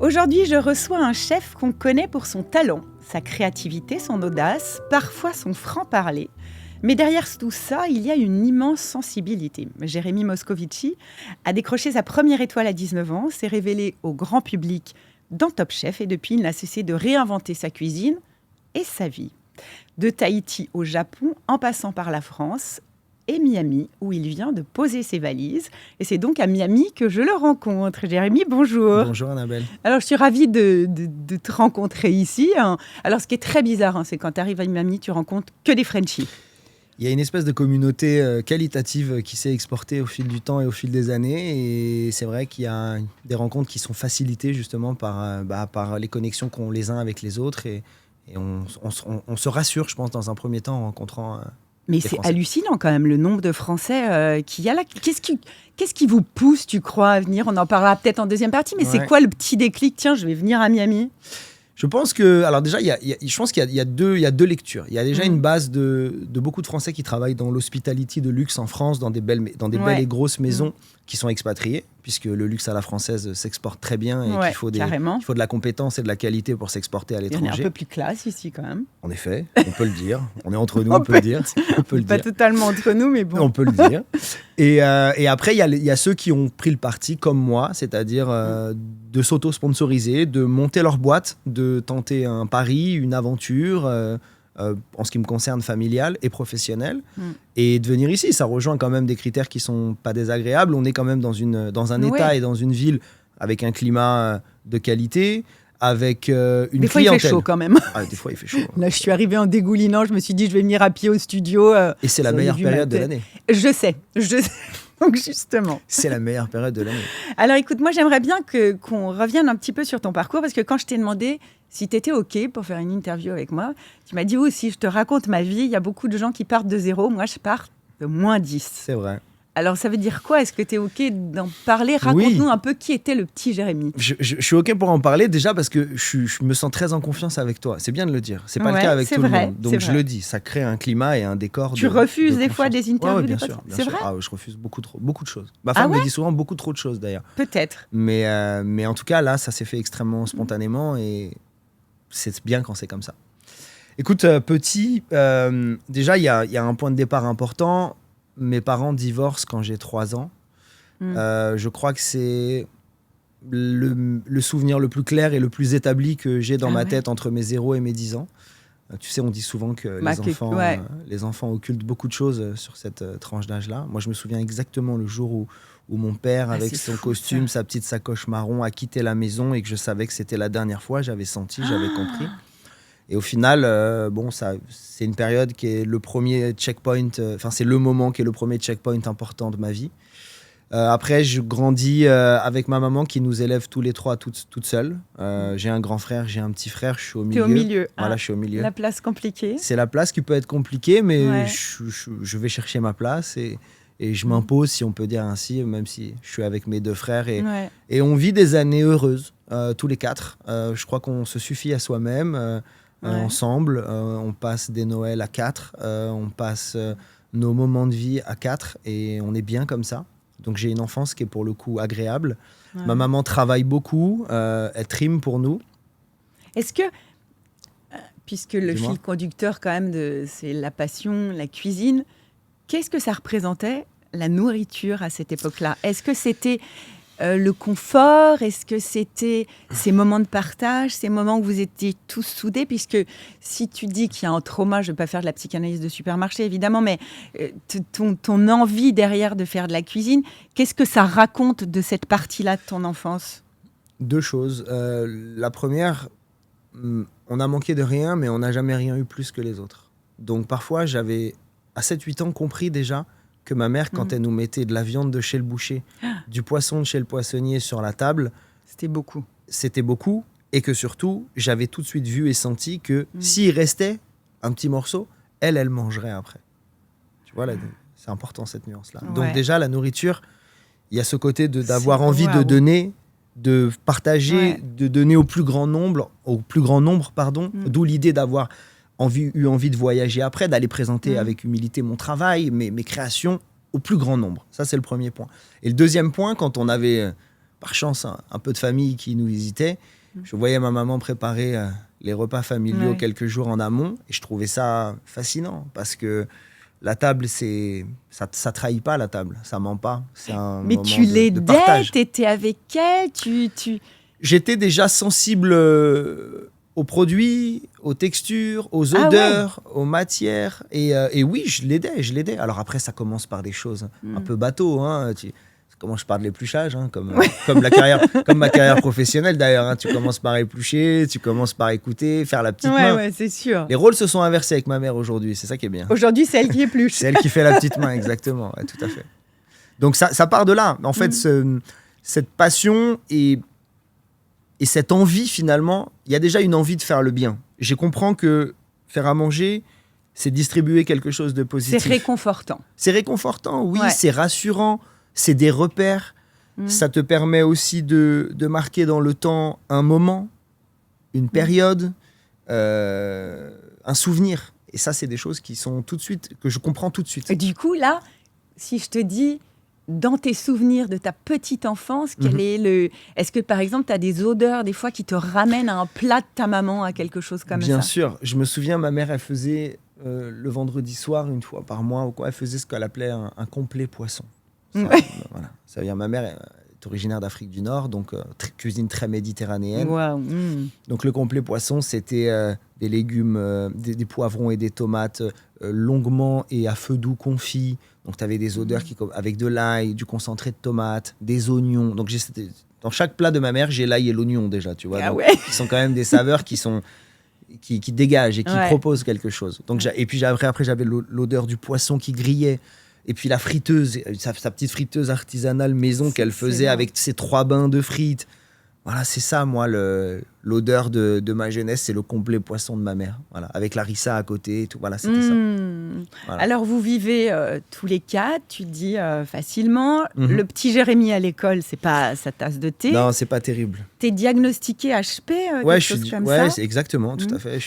Aujourd'hui, je reçois un chef qu'on connaît pour son talent, sa créativité, son audace, parfois son franc-parler. Mais derrière tout ça, il y a une immense sensibilité. Jérémy Moscovici a décroché sa première étoile à 19 ans, s'est révélé au grand public dans Top Chef et depuis, il n'a cessé de réinventer sa cuisine et sa vie. De Tahiti au Japon, en passant par la France et Miami, où il vient de poser ses valises. Et c'est donc à Miami que je le rencontre. Jérémy, bonjour. Bonjour Annabelle. Alors, je suis ravie de te rencontrer ici. Alors, ce qui est très bizarre, c'est quand tu arrives à Miami, tu rencontres que des Frenchies. Il y a une espèce de communauté qualitative qui s'est exportée au fil du temps et au fil des années. Et c'est vrai qu'il y a des rencontres qui sont facilitées justement par les connexions qu'ont les uns avec les autres. Et on se rassure, je pense, dans un premier temps en rencontrant Mais des c'est Français. hallucinant quand même le nombre de Français qu'il y a là. Qu'est-ce qui vous pousse, tu crois, à venir? On en parlera peut-être en deuxième partie, mais c'est Ouais. quoi le petit déclic? Tiens, je vais venir à Miami. Je pense que, alors déjà, je pense qu'il y a deux lectures. Il y a déjà une base de beaucoup de Français qui travaillent dans l'hospitality de luxe en France, dans des belles et grosses maisons qui sont expatriés, puisque le luxe à la française s'exporte très bien et qu'il faut carrément. il faut de la compétence et de la qualité pour s'exporter à On est un l'étranger. peu plus classe ici quand même. En effet, on peut le dire. On est entre nous, on peut le dire. On peut le Pas dire. totalement entre nous, mais bon. On peut le dire. Et après, il y a ceux qui ont pris le parti, comme moi, c'est-à-dire de s'auto-sponsoriser, de monter leur boîte, de tenter un pari, une aventure, en ce qui me concerne familiale et professionnelle, et de venir ici. Ça rejoint quand même des critères qui sont pas désagréables. On est quand même dans un état et dans une ville avec un climat de qualité, avec une Des fois, clientèle. il fait chaud quand même. Ah, des fois, il fait chaud. Là, je suis arrivée en dégoulinant. Je me suis dit, je vais venir à pied au studio. Et c'est la meilleure période de l'année. Je sais. Donc, justement. C'est la meilleure période de l'année. Alors, écoute, moi, j'aimerais bien qu'on revienne un petit peu sur ton parcours, parce que quand je t'ai demandé si tu étais OK pour faire une interview avec moi, tu m'as dit, oui, si je te raconte ma vie, il y a beaucoup de gens qui partent de zéro. Moi, je pars de -10. C'est vrai. Alors, ça veut dire quoi? Est-ce que tu es OK d'en parler? Raconte-nous un peu qui était le petit Jérémy. Je suis OK pour en parler déjà parce que je me sens très en confiance avec toi. C'est bien de le dire. C'est pas le cas avec tout le monde. Donc je le dis, ça crée un climat et un décor. Tu refuses des fois des interviews? Ouais, bien sûr. C'est vrai? Je refuse beaucoup de choses. Ma femme me dit souvent beaucoup trop de choses d'ailleurs. Peut-être. Mais en tout cas, là, ça s'est fait extrêmement spontanément et c'est bien quand c'est comme ça. Écoute, petit, déjà, il y a un point de départ important. Mes parents divorcent quand j'ai 3 ans. Je crois que c'est le souvenir le plus clair et le plus établi que j'ai dans ma tête entre mes 0 et mes 10 ans. Tu sais, on dit souvent que les enfants occultent beaucoup de choses sur cette tranche d'âge-là. Moi, je me souviens exactement le jour où mon père, avec son costume, sa petite sacoche marron, a quitté la maison et que je savais que c'était la dernière fois. J'avais senti, j'avais compris. Et au final, c'est une période qui est le premier checkpoint, c'est le moment qui est le premier checkpoint important de ma vie. Après, je grandis avec ma maman qui nous élève tous les 3 toute seule. J'ai un grand frère, j'ai un petit frère, je suis au milieu. T'es au milieu. Voilà, je suis au milieu. La place compliquée. C'est la place qui peut être compliquée, mais je vais chercher ma place et je m'impose, si on peut dire ainsi, même si je suis avec mes 2 frères. Et on vit des années heureuses, tous les 4. Je crois qu'on se suffit à soi-même. Ensemble, on passe des Noëls à 4, on passe nos moments de vie à 4 et on est bien comme ça. Donc j'ai une enfance qui est pour le coup agréable. Ma maman travaille beaucoup, elle trime pour nous. Est-ce que, puisque le fil conducteur quand même, c'est la passion, la cuisine, qu'est-ce que ça représentait la nourriture à cette époque-là? Est-ce que c'était le confort? Est-ce que c'était ces moments de partage, ces moments où vous étiez tous soudés? Puisque si tu dis qu'il y a un trauma, je ne vais pas faire de la psychanalyse de supermarché, évidemment, mais ton envie derrière de faire de la cuisine, qu'est-ce que ça raconte de cette partie-là de ton enfance? 2 choses. La première, on a manqué de rien, mais on n'a jamais rien eu plus que les autres. Donc parfois, j'avais, à 7-8 ans, compris déjà que ma mère, quand elle nous mettait de la viande de chez le boucher, du poisson de chez le poissonnier sur la table, c'était beaucoup, et que surtout, j'avais tout de suite vu et senti que s'il restait un petit morceau, elle mangerait après. Tu vois, là, c'est important cette nuance-là. Donc déjà, la nourriture, il y a ce côté d'avoir envie de donner, de partager, de donner au plus grand nombre, d'où l'idée d'avoir eu envie de voyager après, d'aller présenter avec humilité mon travail, mes créations au plus grand nombre. Ça, c'est le premier point. Et le deuxième point, quand on avait par chance un peu de famille qui nous visitait. Je voyais ma maman préparer les repas familiaux quelques jours en amont et je trouvais ça fascinant parce que la table, ça trahit pas la table, ça ment pas. C'est un Mais moment tu de l'aidais, partage. t'étais avec elle, J'étais déjà sensible aux produits, aux textures, aux odeurs, aux matières. Et oui, je l'aidais. Alors après, ça commence par des choses un peu bateau. Hein. Comment je parle de l'épluchage, hein, comme ma carrière professionnelle d'ailleurs. Hein. Tu commences par éplucher, tu commences par écouter, faire la petite main. Ouais, c'est sûr. Les rôles se sont inversés avec ma mère aujourd'hui, c'est ça qui est bien. Aujourd'hui, c'est elle qui épluche. C'est elle qui fait la petite main, exactement. Ouais, tout à fait. Donc ça part de là. En fait, cette passion et cette envie, finalement, il y a déjà une envie de faire le bien. Je comprends que faire à manger, c'est distribuer quelque chose de positif. C'est réconfortant. C'est réconfortant, oui, c'est rassurant, c'est des repères. Ça te permet aussi de marquer dans le temps un moment, une période, un souvenir. Et ça, c'est des choses qui sont tout de suite, que je comprends tout de suite. Et du coup, là, si je te dis, dans tes souvenirs de ta petite enfance, est-ce que, par exemple, tu as des odeurs, des fois, qui te ramènent à un plat de ta maman, à quelque chose comme ça? Bien sûr. Je me souviens, ma mère, elle faisait le vendredi soir, une fois par mois, ou quoi, elle faisait ce qu'elle appelait un complet poisson. Ça, voilà. Ça veut dire, ma mère est originaire d'Afrique du Nord, donc cuisine très méditerranéenne. Wow. Donc, le complet poisson, c'était des légumes, des poivrons et des tomates longuement et à feu doux confits. Donc, tu avais des odeurs avec de l'ail, du concentré de tomate, des oignons. Donc, dans chaque plat de ma mère, j'ai l'ail et l'oignon déjà, tu vois. Ah donc, ouais. qui sont quand même des saveurs qui dégagent et qui proposent quelque chose. Donc, et puis après, j'avais l'odeur du poisson qui grillait. Et puis la friteuse, sa petite friteuse artisanale maison qu'elle faisait avec ses 3 bains de frites. Voilà, c'est ça, moi, l'odeur de ma jeunesse, c'est le complet poisson de ma mère. Voilà, avec la harissa à côté et tout. Voilà, c'était ça. Voilà. Alors, vous vivez tous les 4, tu dis facilement. Le petit Jérémy à l'école, c'est pas sa tasse de thé. Non, c'est pas terrible. T'es diagnostiqué HP, quelque chose comme ça. Ouais, exactement, tout à fait.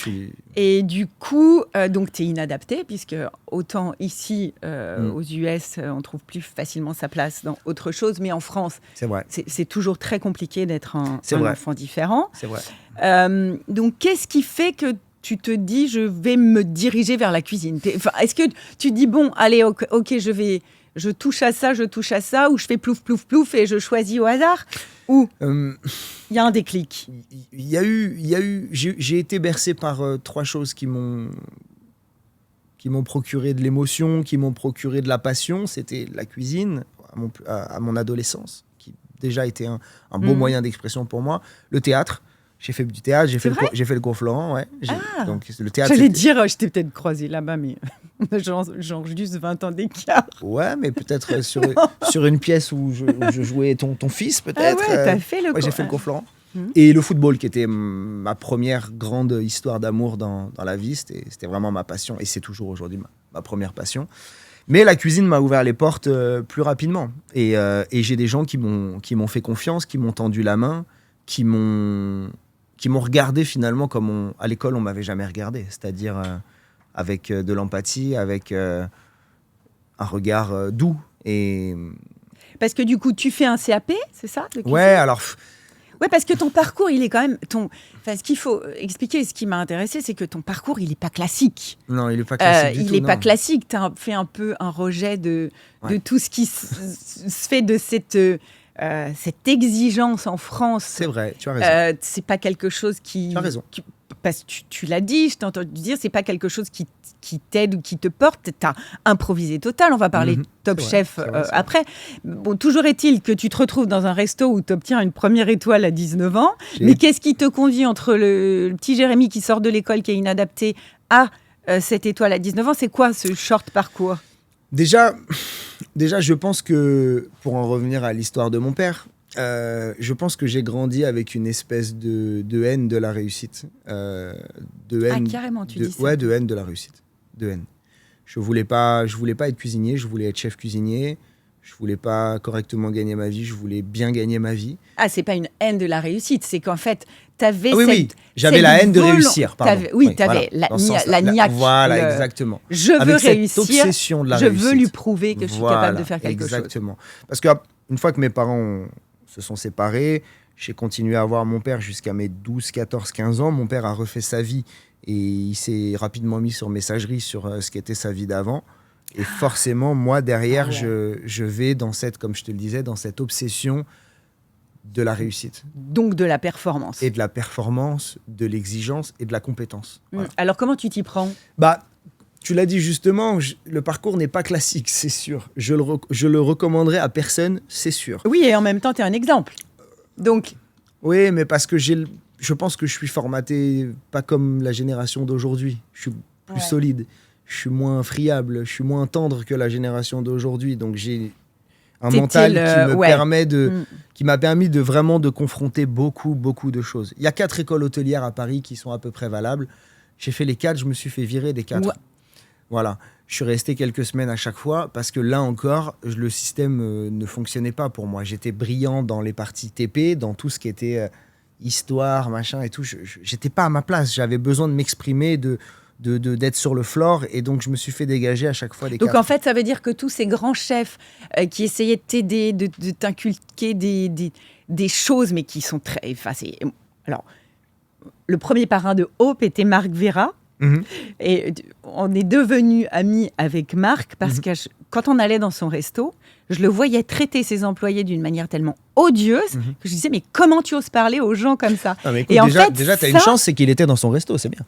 Et du coup, donc t'es inadapté, puisque autant ici, aux US, on trouve plus facilement sa place dans autre chose, mais en France, c'est toujours très compliqué d'être un enfant différent. C'est vrai. Donc, qu'est-ce qui fait que tu te dis, je vais me diriger vers la cuisine? Est-ce que tu dis, bon, allez, ok, je touche à ça, ou je fais plouf, plouf, plouf et je choisis au hasard? Ou il y a un déclic? J'ai été bercé par 3 choses qui m'ont procuré de l'émotion, qui m'ont procuré de la passion. C'était la cuisine à mon adolescence, qui déjà était un beau moyen d'expression pour moi. Le théâtre. J'ai fait du théâtre, j'ai fait le cours Florent, ouais. Donc le théâtre. J'allais dire, je t'ai peut-être croisé là-bas, mais genre juste 20 ans d'écart. Ouais, mais peut-être sur une pièce où je jouais ton fils, peut-être. Ah ouais, t'as fait le cours. J'ai fait le cours Florent. Et le football, qui était ma première grande histoire d'amour dans la vie, c'était vraiment ma passion, et c'est toujours aujourd'hui ma première passion. Mais la cuisine m'a ouvert les portes plus rapidement. Et j'ai des gens qui m'ont fait confiance, qui m'ont tendu la main, qui m'ont regardé finalement comme à l'école on m'avait jamais regardé, c'est-à-dire avec de l'empathie, avec un regard doux. Parce que du coup, tu fais un CAP, c'est ça? Ouais, alors... Ouais, parce que ton parcours, il est quand même... ce qu'il faut expliquer, ce qui m'a intéressé, c'est que ton parcours, il n'est pas classique. Non, il n'est pas classique du tout. Il n'est pas classique. Tu as fait un peu un rejet de tout ce qui se fait de cette exigence en France. C'est vrai, tu as raison. C'est pas quelque chose qui... Tu as raison. Parce que tu l'as dit, je t'ai entendu dire, c'est pas quelque chose qui t'aide ou qui te porte. T'as improvisé total. On va parler Top Chef après. Bon, toujours est-il que tu te retrouves dans un resto où tu obtiens une première étoile à 19 ans. Mais qu'est-ce qui te conduit entre le petit Jérémy qui sort de l'école, qui est inadapté, à cette étoile à 19 ans? C'est quoi ce short parcours? Déjà, je pense que, pour en revenir à l'histoire de mon père, je pense que j'ai grandi avec une espèce de haine de la réussite. Carrément, tu dis ça. Ouais, de haine de la réussite. De haine. Je voulais pas être cuisinier, je voulais être chef cuisinier. Je voulais pas correctement gagner ma vie, je voulais bien gagner ma vie. Ah, c'est pas une haine de la réussite, c'est qu'en fait, t'avais j'avais la haine de réussir, pardon. T'avais la niaque. Voilà, exactement. Je veux réussir, cette obsession de la je réussite. veux lui prouver que je suis capable de faire quelque chose. Exactement. Parce qu'une fois que mes parents se sont séparés. J'ai continué à voir mon père jusqu'à mes 12, 14, 15 ans. Mon père a refait sa vie et il s'est rapidement mis sur messagerie sur ce qu'était sa vie d'avant. Et forcément, moi, derrière, je vais dans cette, comme je te le disais, dans cette obsession de la réussite. Donc de la performance. Et de la performance, de l'exigence et de la compétence. Voilà. Alors comment tu t'y prends ? Tu l'as dit justement, le parcours n'est pas classique, c'est sûr. Je le recommanderais à personne, c'est sûr. Oui, et en même temps, tu es un exemple. Donc... Oui, mais parce que je pense que je suis formaté pas comme la génération d'aujourd'hui. Je suis plus solide, je suis moins friable, je suis moins tendre que la génération d'aujourd'hui. Donc j'ai un mental qui m'a permis de vraiment de confronter beaucoup de choses. Il y a 4 écoles hôtelières à Paris qui sont à peu près valables. J'ai fait les 4, je me suis fait virer des 4. Ouais. Voilà, je suis resté quelques semaines à chaque fois parce que là encore, le système ne fonctionnait pas pour moi. J'étais brillant dans les parties TP, dans tout ce qui était histoire, machin et tout. J'étais pas à ma place. J'avais besoin de m'exprimer, d'être sur le floor et donc je me suis fait dégager à chaque fois des 4. Donc en fait, ça veut dire que tous ces grands chefs qui essayaient de t'aider, de t'inculquer des choses, mais qui sont très... Alors, le premier parrain de Hope était Marc Vera. Et on est devenus amis avec Marc parce que quand on allait dans son resto, je le voyais traiter ses employés d'une manière tellement odieuse que je disais mais comment tu oses parler aux gens comme ça? Non, mais écoute, et déjà t'as une chance, c'est qu'il était dans son resto, c'est bien.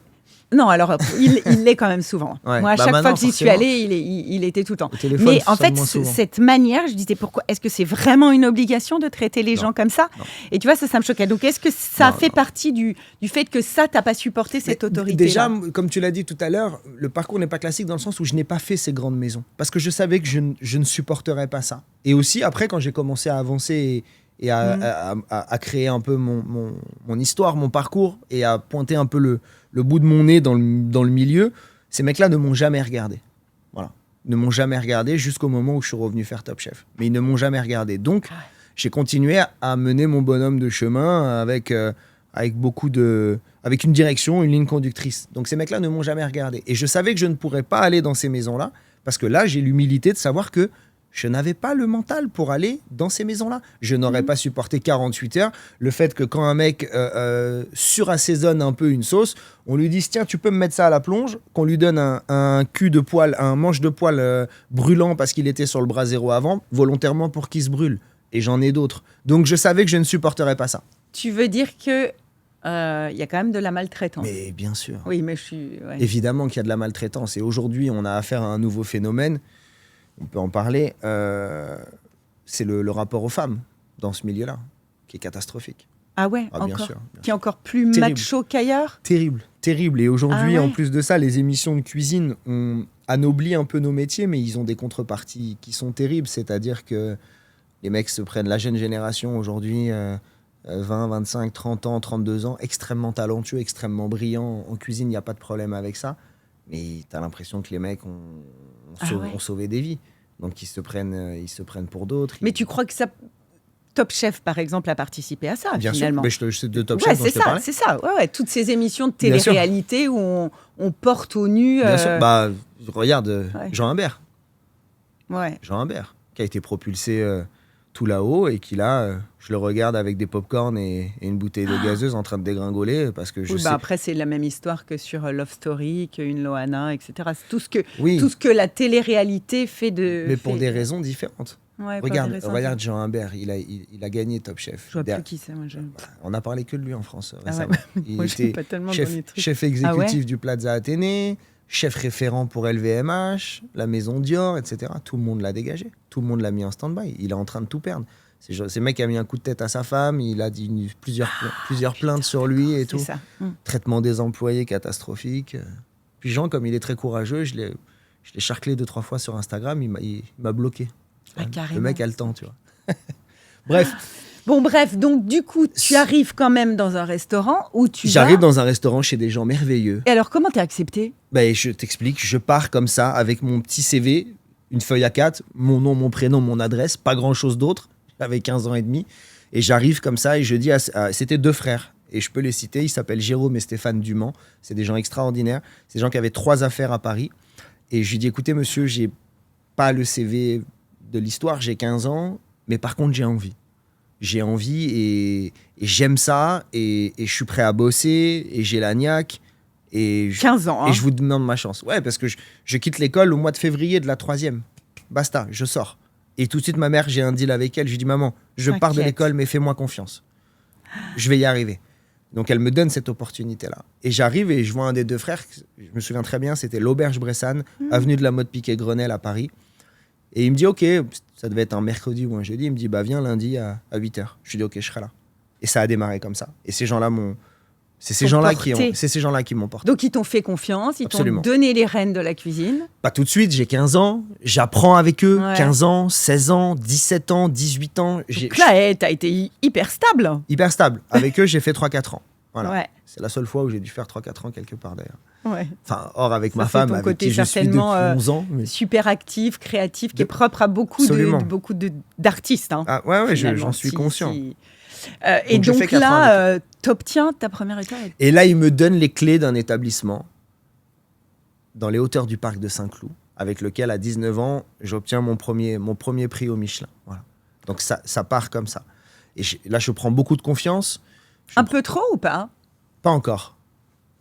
Non, alors il l'est quand même souvent. Ouais. Moi, à chaque fois que j'y suis allée, il était tout le temps. Mais en fait, cette manière, je disais pourquoi est-ce que c'est vraiment une obligation de traiter les gens comme ça? Et tu vois, ça me choquait. Donc, est-ce que ça fait partie du fait que ça, t'as pas supporté cette autorité-là? Déjà, comme tu l'as dit tout à l'heure, le parcours n'est pas classique dans le sens où je n'ai pas fait ces grandes maisons. Parce que je savais que je ne supporterais pas ça. Et aussi, après, quand j'ai commencé à avancer et à créer un peu mon histoire, mon parcours, et à pointer un peu le bout de mon nez dans le milieu, ces mecs-là ne m'ont jamais regardé. Voilà. Ne m'ont jamais regardé jusqu'au moment où je suis revenu faire Top Chef. Mais ils ne m'ont jamais regardé. Donc, j'ai continué à mener mon bonhomme de chemin avec une direction, une ligne conductrice. Donc, ces mecs-là ne m'ont jamais regardé. Et je savais que je ne pourrais pas aller dans ces maisons-là, parce que là, j'ai l'humilité de savoir que je n'avais pas le mental pour aller dans ces maisons-là. Je n'aurais pas supporté 48 heures le fait que quand un mec surassaisonne un peu une sauce, on lui dise tiens, tu peux me mettre ça à la plonge, qu'on lui donne un cul de poil, un manche de poil brûlant parce qu'il était sur le brasero avant, volontairement pour qu'il se brûle. Et j'en ai d'autres. Donc je savais que je ne supporterais pas ça. Tu veux dire que y a quand même de la maltraitance? Mais bien sûr. Oui, mais je suis... Ouais. Évidemment qu'il y a de la maltraitance. Et aujourd'hui, on a affaire à un nouveau phénomène. On peut en parler, c'est le rapport aux femmes dans ce milieu-là, qui est catastrophique. Ah ouais, bien encore sûr. Qui est encore plus macho qu'ailleurs? Terrible. Et aujourd'hui, en plus de ça, les émissions de cuisine ont anobli un peu nos métiers, mais ils ont des contreparties qui sont terribles. C'est-à-dire que les mecs se prennent, la jeune génération aujourd'hui, 20, 25, 30 ans, 32 ans, extrêmement talentueux, extrêmement brillants. En cuisine, il n'y a pas de problème avec ça. Mais tu as l'impression que les mecs ont sauvé des vies. Donc ils se prennent pour d'autres. Mais tu crois que ça... Top Chef, par exemple, a participé à ça, bien finalement. Sûr, mais c'est de Top Chef dont je te parlais. C'est ça. Ouais. Toutes ces émissions de télé-réalité où on porte au nu... Bien sûr. Regarde, Jean Humbert. Ouais. Jean Humbert, qui a été propulsé tout là-haut et qui, là, je le regarde avec des pop-corn et une bouteille de gazeuse en train de dégringoler parce que je sais... Après, c'est la même histoire que sur Love Story, qu'une Loana, etc. C'est tout ce que la télé-réalité fait de... Mais pour des raisons différentes. Ouais, regarde Jean Humbert, il a gagné Top Chef. Je vois plus qui c'est, moi. On a parlé que de lui en France récemment. Moi, je était pas tellement chef exécutif du Plaza Athénée, chef référent pour LVMH, la Maison Dior, etc. Tout le monde l'a dégagé. Tout le monde l'a mis en stand-by. Il est en train de tout perdre. C'est mec qui a mis un coup de tête à sa femme, il a dit plusieurs plaintes sur lui et tout. Ça. Traitement des employés catastrophique. Puis Jean, comme il est très courageux, je l'ai charclé 2-3 fois sur Instagram, il m'a bloqué. Le mec a le temps, tu vois. Bref. Bref, donc du coup, tu arrives quand même dans un restaurant où J'arrive dans un restaurant chez des gens merveilleux. Et alors, comment t'es accepté? Je t'explique, je pars comme ça avec mon petit CV, une feuille A4, mon nom, mon prénom, mon adresse, pas grand-chose d'autre. J'avais 15 ans et demi. Et j'arrive comme ça et je dis c'était 2 frères. Et je peux les citer, ils s'appellent Jérôme et Stéphane Dumont. C'est des gens extraordinaires. C'est des gens qui avaient 3 affaires à Paris. Et je lui dis, écoutez, monsieur, j'ai pas le CV de l'histoire, j'ai 15 ans, mais par contre, j'ai envie. j'ai envie et j'aime ça et je suis prêt à bosser et j'ai la niaque. Et 15 ans. Et je vous demande ma chance. Ouais, parce que je quitte l'école au mois de février de la 3e. Basta, je sors. Et tout de suite, ma mère, j'ai un deal avec elle. Je lui dis, maman, je pars de l'école, mais fais-moi confiance. Je vais y arriver. Donc, elle me donne cette opportunité-là. Et j'arrive et je vois un des 2 frères. Je me souviens très bien, c'était l'Auberge Bressane, avenue de la Mode Piquet-Grenelle à Paris. Et il me dit, OK, ça devait être un mercredi ou un jeudi. Il me dit, bah, viens lundi à 8h. Je lui dis, OK, je serai là. Et ça a démarré comme ça. Et ces gens-là m'ont... C'est ces gens-là qui m'ont porté. Donc, ils t'ont fait confiance, ils t'ont donné les rênes de la cuisine. Pas tout de suite, j'ai 15 ans, j'apprends avec eux, 15 ans, 16 ans, 17 ans, 18 ans. Donc là, t'as été hyper stable. Hyper stable. Avec eux, j'ai fait 3-4 ans. Voilà. Ouais. C'est la seule fois où j'ai dû faire 3-4 ans quelque part d'ailleurs. Ouais. Enfin, hors avec ma femme, avec qui je suis depuis 11 ans. Mais... super actif, créatif, qui est propre à beaucoup d'artistes. Hein, ouais, j'en suis conscient. Et donc là, t'obtiens ta première étoile. Et là, il me donne les clés d'un établissement dans les hauteurs du parc de Saint-Cloud, avec lequel, à 19 ans, j'obtiens mon premier prix au Michelin. Voilà. Donc ça part comme ça. Et là, je prends beaucoup de confiance. Un peu trop ou pas? Pas encore.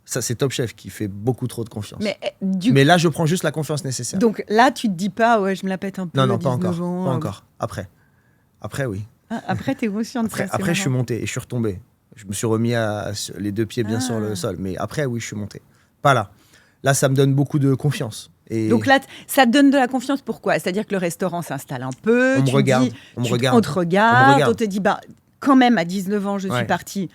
Ça, c'est Top Chef qui fait beaucoup trop de confiance. Mais là, je prends juste la confiance nécessaire. Donc là, tu te dis pas, ouais, je me la pète un peu. Non, pas encore. Pas encore. Après, oui. Ah, après, t'es conscient de ça. Après, je suis monté et je suis retombé. Je me suis remis les 2 pieds bien sur le sol. Mais après, oui, je suis monté. Pas là. Là, ça me donne beaucoup de confiance. Et donc là, ça te donne de la confiance, pourquoi? C'est-à-dire que le restaurant s'installe un peu. On te regarde. On te dit, bah, quand même, à 19 ans, je suis partie,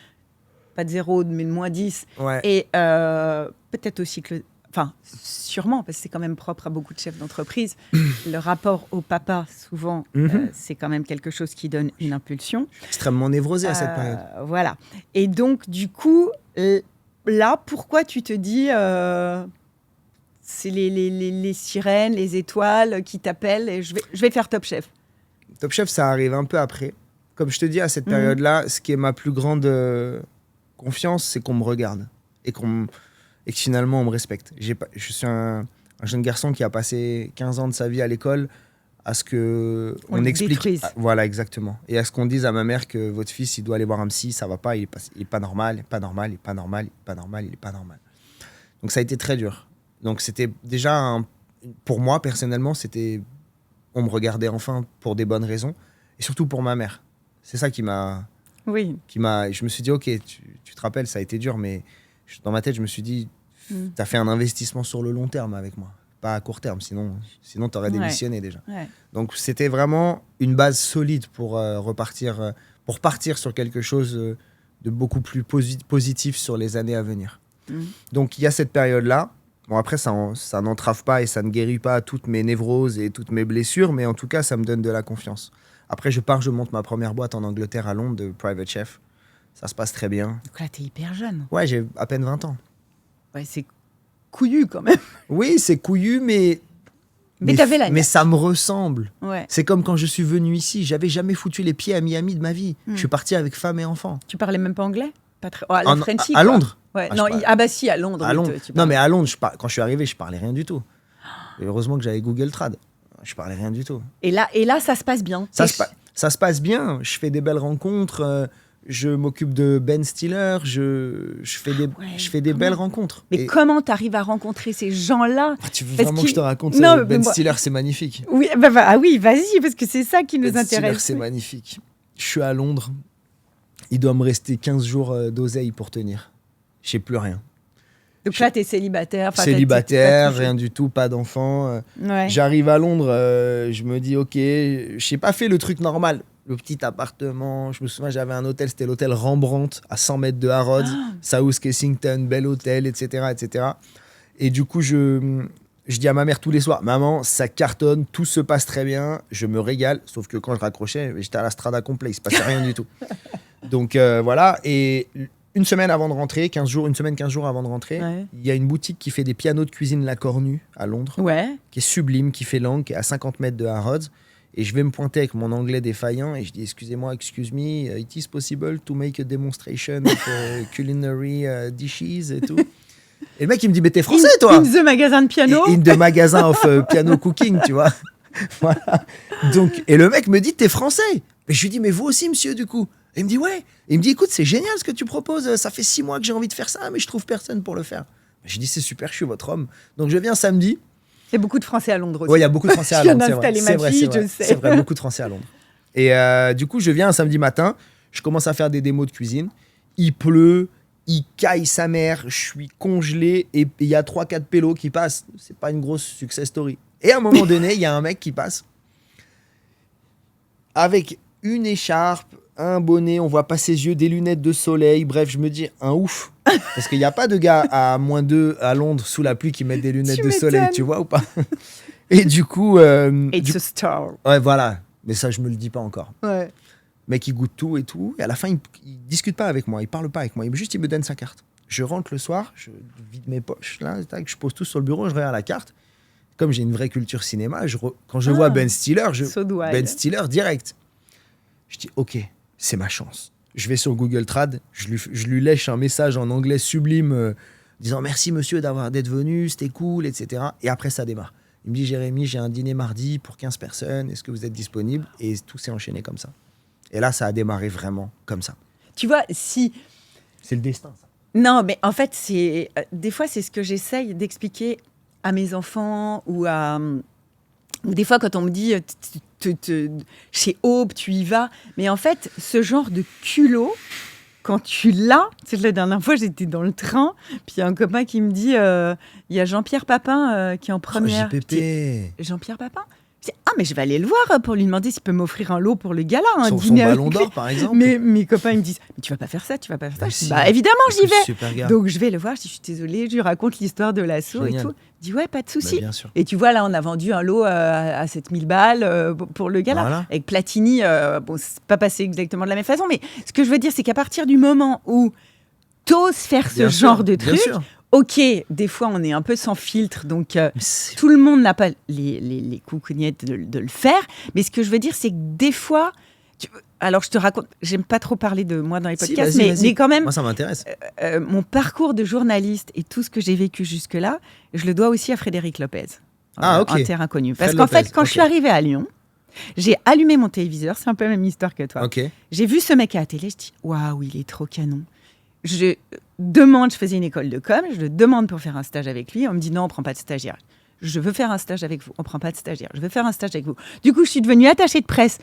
pas de 0, mais de moins 10. Ouais. Et peut-être aussi que... Enfin, sûrement, parce que c'est quand même propre à beaucoup de chefs d'entreprise. Le rapport au papa, souvent, c'est quand même quelque chose qui donne une impulsion. Extrêmement névrosé à cette période. Voilà. Et donc, du coup, là, pourquoi tu te dis... c'est les sirènes, les étoiles qui t'appellent et je vais faire Top Chef. Top Chef, ça arrive un peu après. Comme je te dis, à cette période-là, ce qui est ma plus grande confiance, c'est qu'on me regarde et que finalement on me respecte. Je suis un jeune garçon qui a passé 15 ans de sa vie à l'école à ce qu'on explique. Voilà, exactement. Et à ce qu'on dise à ma mère que votre fils, il doit aller voir un psy, ça va pas, il est pas normal, il est pas normal, il est pas normal, il est pas normal, il est pas normal. Donc ça a été très dur. Donc c'était déjà, pour moi personnellement, on me regardait enfin pour des bonnes raisons et surtout pour ma mère. C'est ça qui m'a... Oui. Je me suis dit, ok, tu te rappelles, ça a été dur, mais dans ma tête, je me suis dit, t'as fait un investissement sur le long terme avec moi, pas à court terme, sinon t'aurais démissionné déjà. Ouais. Donc c'était vraiment une base solide pour partir sur quelque chose de beaucoup plus positif sur les années à venir. Donc il y a cette période-là. Bon, après, ça n'entrave pas et ça ne guérit pas toutes mes névroses et toutes mes blessures, mais en tout cas, ça me donne de la confiance. Après, je monte ma première boîte en Angleterre, à Londres, de private chef. Ça se passe très bien. Donc là, t'es hyper jeune. Ouais, j'ai à peine 20 ans. Ouais, c'est couillu quand même. Oui, c'est couillu, mais ça me ressemble. Ouais. C'est comme quand je suis venu ici. J'avais jamais foutu les pieds à Miami de ma vie. Je suis parti avec femme et enfant. Tu parlais même pas anglais? Pas très... Oh, à Londres. Ouais. Si, à Londres. Non, mais à Londres, quand je suis arrivé, je parlais rien du tout. Et heureusement que j'avais Google Trad. Je parlais rien du tout. Et là, ça se passe bien. Ça se passe bien. Je fais des belles rencontres. Je m'occupe de Ben Stiller. Je fais des belles rencontres. Mais comment tu arrives à rencontrer ces gens-là? Tu veux vraiment que je te raconte ça? Ben Stiller, c'est magnifique. Oui, oui, vas-y, parce que c'est ça qui nous intéresse. Ben Stiller, c'est magnifique. Je suis à Londres. Il doit me rester 15 jours d'oseille pour tenir. Je sais plus rien. Donc là, tu es célibataire. Célibataire, rien du tout, pas d'enfant. Ouais. J'arrive à Londres, je me dis, ok, je n'ai pas fait le truc normal. Le petit appartement, je me souviens, j'avais un hôtel, c'était l'hôtel Rembrandt, à 100 mètres de Harrods, South Kensington, bel hôtel, etc., etc. Et du coup, je dis à ma mère tous les soirs, maman, ça cartonne, tout se passe très bien, je me régale. Sauf que quand je raccrochais, j'étais à la strada complet, il ne se passait rien du tout. Donc voilà, et une semaine avant de rentrer, 15 jours avant de rentrer, il y a une boutique qui fait des pianos de cuisine La Cornue à Londres, qui est sublime, qui fait langue, qui est à 50 mètres de Harrods. Et je vais me pointer avec mon anglais défaillant et je dis, excusez-moi, excuse me, it is possible to make a demonstration of culinary dishes et tout. Et le mec, il me dit, mais t'es français, toi? In the magasin de piano. In the magasin of piano cooking, tu vois. Voilà. Donc, et le mec me dit, t'es français? Et je lui dis, mais vous aussi, monsieur, du coup? Et il me dit, ouais. Et il me dit, écoute, c'est génial ce que tu proposes. Ça fait 6 mois que j'ai envie de faire ça, mais je trouve personne pour le faire. J'ai dit, c'est super, je suis votre homme. Donc je viens samedi. Il y a beaucoup de Français à Londres aussi. Oui, il y a beaucoup de Français à Londres. Je viens d'installer ma fille, je sais. C'est vrai, beaucoup de Français à Londres. Et du coup, je viens un samedi matin. Je commence à faire des démos de cuisine. Il pleut, il caille sa mère. Je suis congelé. Et il y a 3-4 pélos qui passent. C'est pas une grosse success story. Et à un moment donné, il y a un mec qui passe avec une écharpe, un bonnet, on voit pas ses yeux, des lunettes de soleil. Bref, je me dis, un ouf. Parce qu'il n'y a pas de gars à -2 à Londres sous la pluie qui mettent des lunettes de soleil, tu vois ou pas? Et du coup... It's a star. Ouais, voilà. Mais ça, je me le dis pas encore. Ouais. Mec, il goûte tout et tout. Et à la fin, il discute pas avec moi, il parle pas avec moi. Il me donne sa carte. Je rentre le soir, je vide mes poches, là, tac, je pose tout sur le bureau, je regarde la carte. Comme j'ai une vraie culture cinéma, quand je vois Ben Stiller, Ben Stiller direct. Je dis, ok, c'est ma chance. Je vais sur Google Trad, je lui lèche un message en anglais sublime disant merci monsieur d'être venu, c'était cool, etc. Et après, ça démarre. Il me dit, Jérémy, j'ai un dîner mardi pour 15 personnes, est-ce que vous êtes disponible? Et tout s'est enchaîné comme ça. Et là, ça a démarré vraiment comme ça. Tu vois, si... C'est le destin, ça. Non, mais en fait, des fois, c'est ce que j'essaye d'expliquer à mes enfants ou des fois, quand on me dit chez Aube, tu y vas. Mais en fait, ce genre de culot, quand tu l'as, c'est la dernière fois, j'étais dans le train, puis il y a un copain qui me dit il y a Jean-Pierre Papin qui est en première. Oh, JPP. Jean-Pierre Papin? Mais je vais aller le voir pour lui demander s'il peut m'offrir un lot pour le gala. Son ballon d'or, par exemple. Mais mes copains, ils me disent mais tu vas pas faire ça, tu vas pas faire ça. Si. Bah, évidemment, j'y vais. Super gars. Donc je vais le voir, je dis je suis désolée, je lui raconte l'histoire de l'assaut et tout. Il dit ouais, pas de souci. Bien sûr. Et tu vois, là, on a vendu un lot à 7000 balles pour le gala. Voilà. Avec Platini, bon, c'est pas passé exactement de la même façon, mais ce que je veux dire, c'est qu'à partir du moment où t'oses faire ce genre de truc, ok, des fois, on est un peu sans filtre, donc tout le monde n'a pas les coucougnettes de le faire. Mais ce que je veux dire, c'est que des fois... Alors, je te raconte, j'aime pas trop parler de moi dans les podcasts, mais quand même... Moi, ça m'intéresse. Mon parcours de journaliste et tout ce que j'ai vécu jusque-là, je le dois aussi à Frédéric Lopez. Ok. En terre inconnue. Parce qu'en fait, quand je suis arrivée à Lyon, j'ai allumé mon téléviseur, c'est un peu la même histoire que toi. Okay. J'ai vu ce mec à la télé, je dis, waouh, il est trop canon. Je faisais une école de com, je le demande pour faire un stage avec lui. On me dit non, on ne prend pas de stagiaire. Je veux faire un stage avec vous, on ne prend pas de stagiaire. Je veux faire un stage avec vous. Du coup, je suis devenue attachée de presse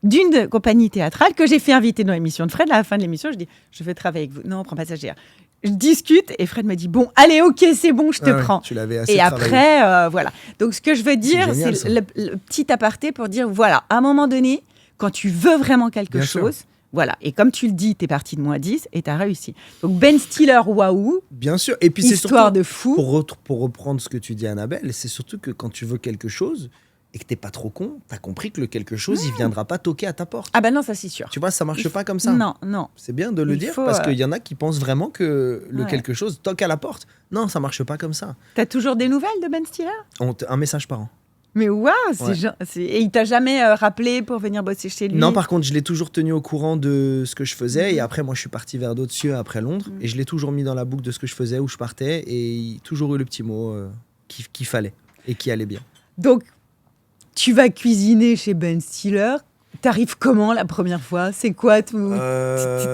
d'une compagnie théâtrale que j'ai fait inviter dans l'émission de Fred. À la fin de l'émission, je dis je veux travailler avec vous. Non, on ne prend pas de stagiaire. Je discute et Fred me dit bon, allez, ok, c'est bon, je te prends. Tu l'avais assez et travaillé. Après, voilà. Donc, ce que je veux dire, génial, c'est le petit aparté pour dire voilà, à un moment donné, quand tu veux vraiment quelque chose. Voilà, et comme tu le dis, t'es parti de -10 et t'as réussi. Donc Ben Stiller, waouh. Bien sûr, et puis c'est histoire surtout, de fou. Pour reprendre ce que tu dis, Annabelle, c'est surtout que quand tu veux quelque chose et que t'es pas trop con, t'as compris que le quelque chose, il viendra pas toquer à ta porte. Ah ben non, ça c'est sûr. Tu vois, ça marche pas comme ça. Non, non. C'est bien de le dire parce qu'il y en a qui pensent vraiment que le quelque chose toque à la porte. Non, ça marche pas comme ça. T'as toujours des nouvelles de Ben Stiller? Un message par an. Mais waouh, et il t'a jamais rappelé pour venir bosser chez lui? Non, par contre, je l'ai toujours tenu au courant de ce que je faisais. Et après, moi, je suis parti vers d'autres cieux après Londres. Et je l'ai toujours mis dans la boucle de ce que je faisais, où je partais. Et il a toujours eu le petit mot qu'il fallait et qui allait bien. Donc, tu vas cuisiner chez Ben Stiller. T'arrives comment la première fois? C'est quoi tout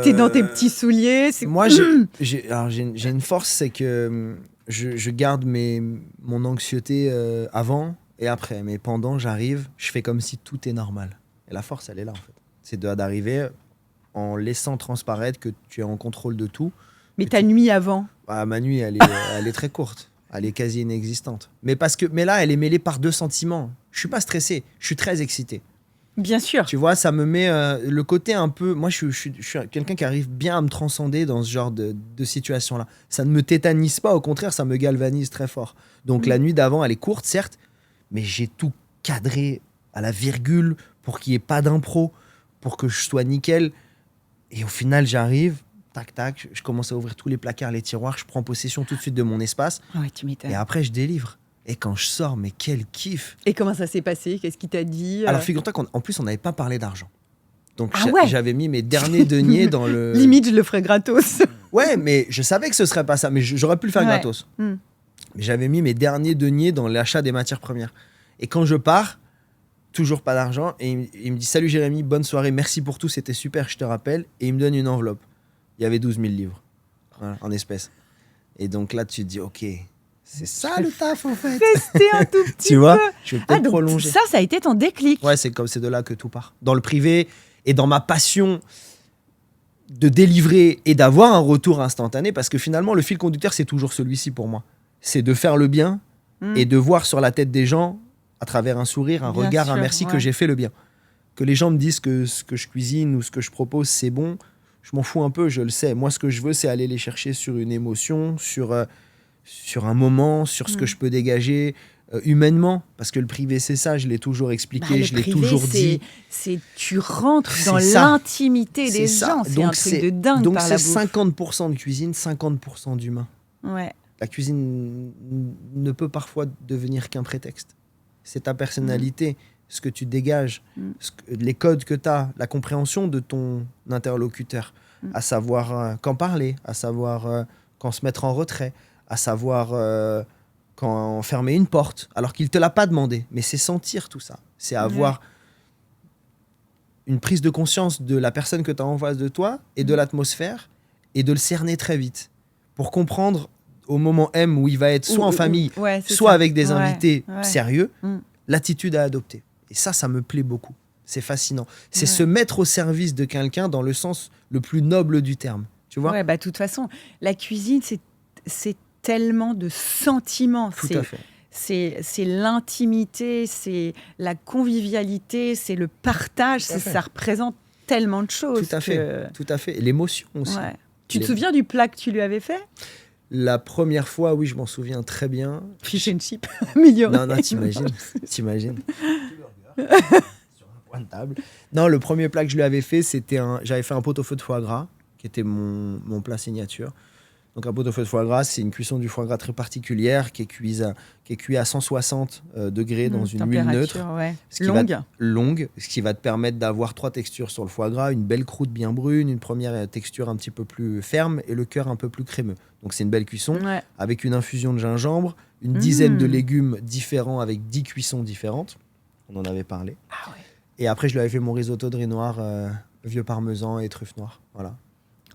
T'es dans tes petits souliers? Moi, j'ai une force, c'est que je garde mon anxiété avant et après. Mais pendant, j'arrive, je fais comme si tout est normal. Et la force, elle est là, en fait. C'est d'arriver en laissant transparaître que tu es en contrôle de tout. Mais ta nuit avant? Ma nuit, elle est très courte. Elle est quasi inexistante. Mais là, elle est mêlée par 2 sentiments. Je suis pas stressé, je suis très excité. Bien sûr. Tu vois, ça me met le côté un peu... Moi, je suis quelqu'un qui arrive bien à me transcender dans ce genre de situation-là. Ça ne me tétanise pas, au contraire, ça me galvanise très fort. Donc la nuit d'avant, elle est courte, certes, mais j'ai tout cadré à la virgule pour qu'il n'y ait pas d'impro, pour que je sois nickel. Et au final, j'arrive, tac, tac, je commence à ouvrir tous les placards, les tiroirs, je prends possession tout de suite de mon espace. Ouais, tu m'étonnes. Et après, je délivre. Et quand je sors, mais quel kiff! Et comment ça s'est passé? Qu'est-ce qu'il t'a dit? Alors, figure-toi qu'en plus, on n'avait pas parlé d'argent. Donc, ouais. J'avais mis mes derniers deniers dans le... Limite, je le ferais gratos. Ouais, mais je savais que ce serait pas ça. Mais j'aurais pu le faire gratos. Mais j'avais mis mes derniers deniers dans l'achat des matières premières. Et quand je pars, toujours pas d'argent. Et il me dit « Salut Jérémy, bonne soirée, merci pour tout, c'était super, je te rappelle. » Et il me donne une enveloppe. Il y avait 12 000 livres en espèces. Et donc là, tu te dis « Ok, c'est ça le taf en fait. » Rester un tout petit Tu vois, peu. je vais peut-être Donc prolonger. ça a été ton déclic. Ouais, c'est de là que tout part. Dans le privé et dans ma passion de délivrer et d'avoir un retour instantané, parce que finalement, le fil conducteur, c'est toujours celui-ci pour moi. C'est de faire le bien et de voir sur la tête des gens, à travers un sourire, un Bien regard, sûr, un merci, ouais. que j'ai fait le bien. Que les gens me disent que ce que je cuisine ou ce que je propose, c'est bon, je m'en fous un peu, je le sais. Moi, ce que je veux, c'est aller les chercher sur une émotion, sur un moment, sur ce que je peux dégager humainement. Parce que le privé, c'est ça, je l'ai toujours expliqué, je l'ai toujours dit. Tu rentres C'est dans ça. l'intimité des ça. gens. C'est Donc un truc de dingue donc par la c'est bouffe. 50% de cuisine, 50% d'humain. Ouais. La cuisine ne peut parfois devenir qu'un prétexte. C'est ta personnalité, ce que tu dégages, les codes que tu as, la compréhension de ton interlocuteur, à savoir quand parler, à savoir quand se mettre en retrait, à savoir quand fermer une porte, alors qu'il ne te l'a pas demandé. Mais c'est sentir tout ça. C'est avoir une prise de conscience de la personne que tu as en face de toi et de l'atmosphère et de le cerner très vite pour comprendre au moment M où il va être soit en famille, soit avec des invités sérieux, l'attitude à adopter. Et ça me plaît beaucoup. C'est fascinant. C'est se mettre au service de quelqu'un dans le sens le plus noble du terme. Tu vois ? Ouais, bah, de toute façon, la cuisine, c'est tellement de sentiments. Tout à fait. C'est l'intimité, c'est la convivialité, c'est le partage. Ça représente tellement de choses. Tout à fait. Tout à fait. Et l'émotion aussi. Ouais. Tu te souviens du plat que tu lui avais fait ? La première fois, oui, je m'en souviens très bien. Fish and chip, amélioré. Non, t'imagines. Sur un point de table. Non, le premier plat que je lui avais fait, j'avais fait un pot-au-feu de foie gras, qui était mon plat signature. Donc un pot-au-feu de foie gras, c'est une cuisson du foie gras très particulière, qui est cuit à 160 degrés dans une huile neutre. Ouais. Longue, ce qui va te permettre d'avoir 3 textures sur le foie gras, une belle croûte bien brune, une première texture un petit peu plus ferme et le cœur un peu plus crémeux. Donc c'est une belle cuisson, avec une infusion de gingembre, une dizaine de légumes différents avec 10 cuissons différentes. On en avait parlé. Ah ouais. Et après, je lui avais fait mon risotto de riz noir, vieux parmesan et truffes noires. Voilà.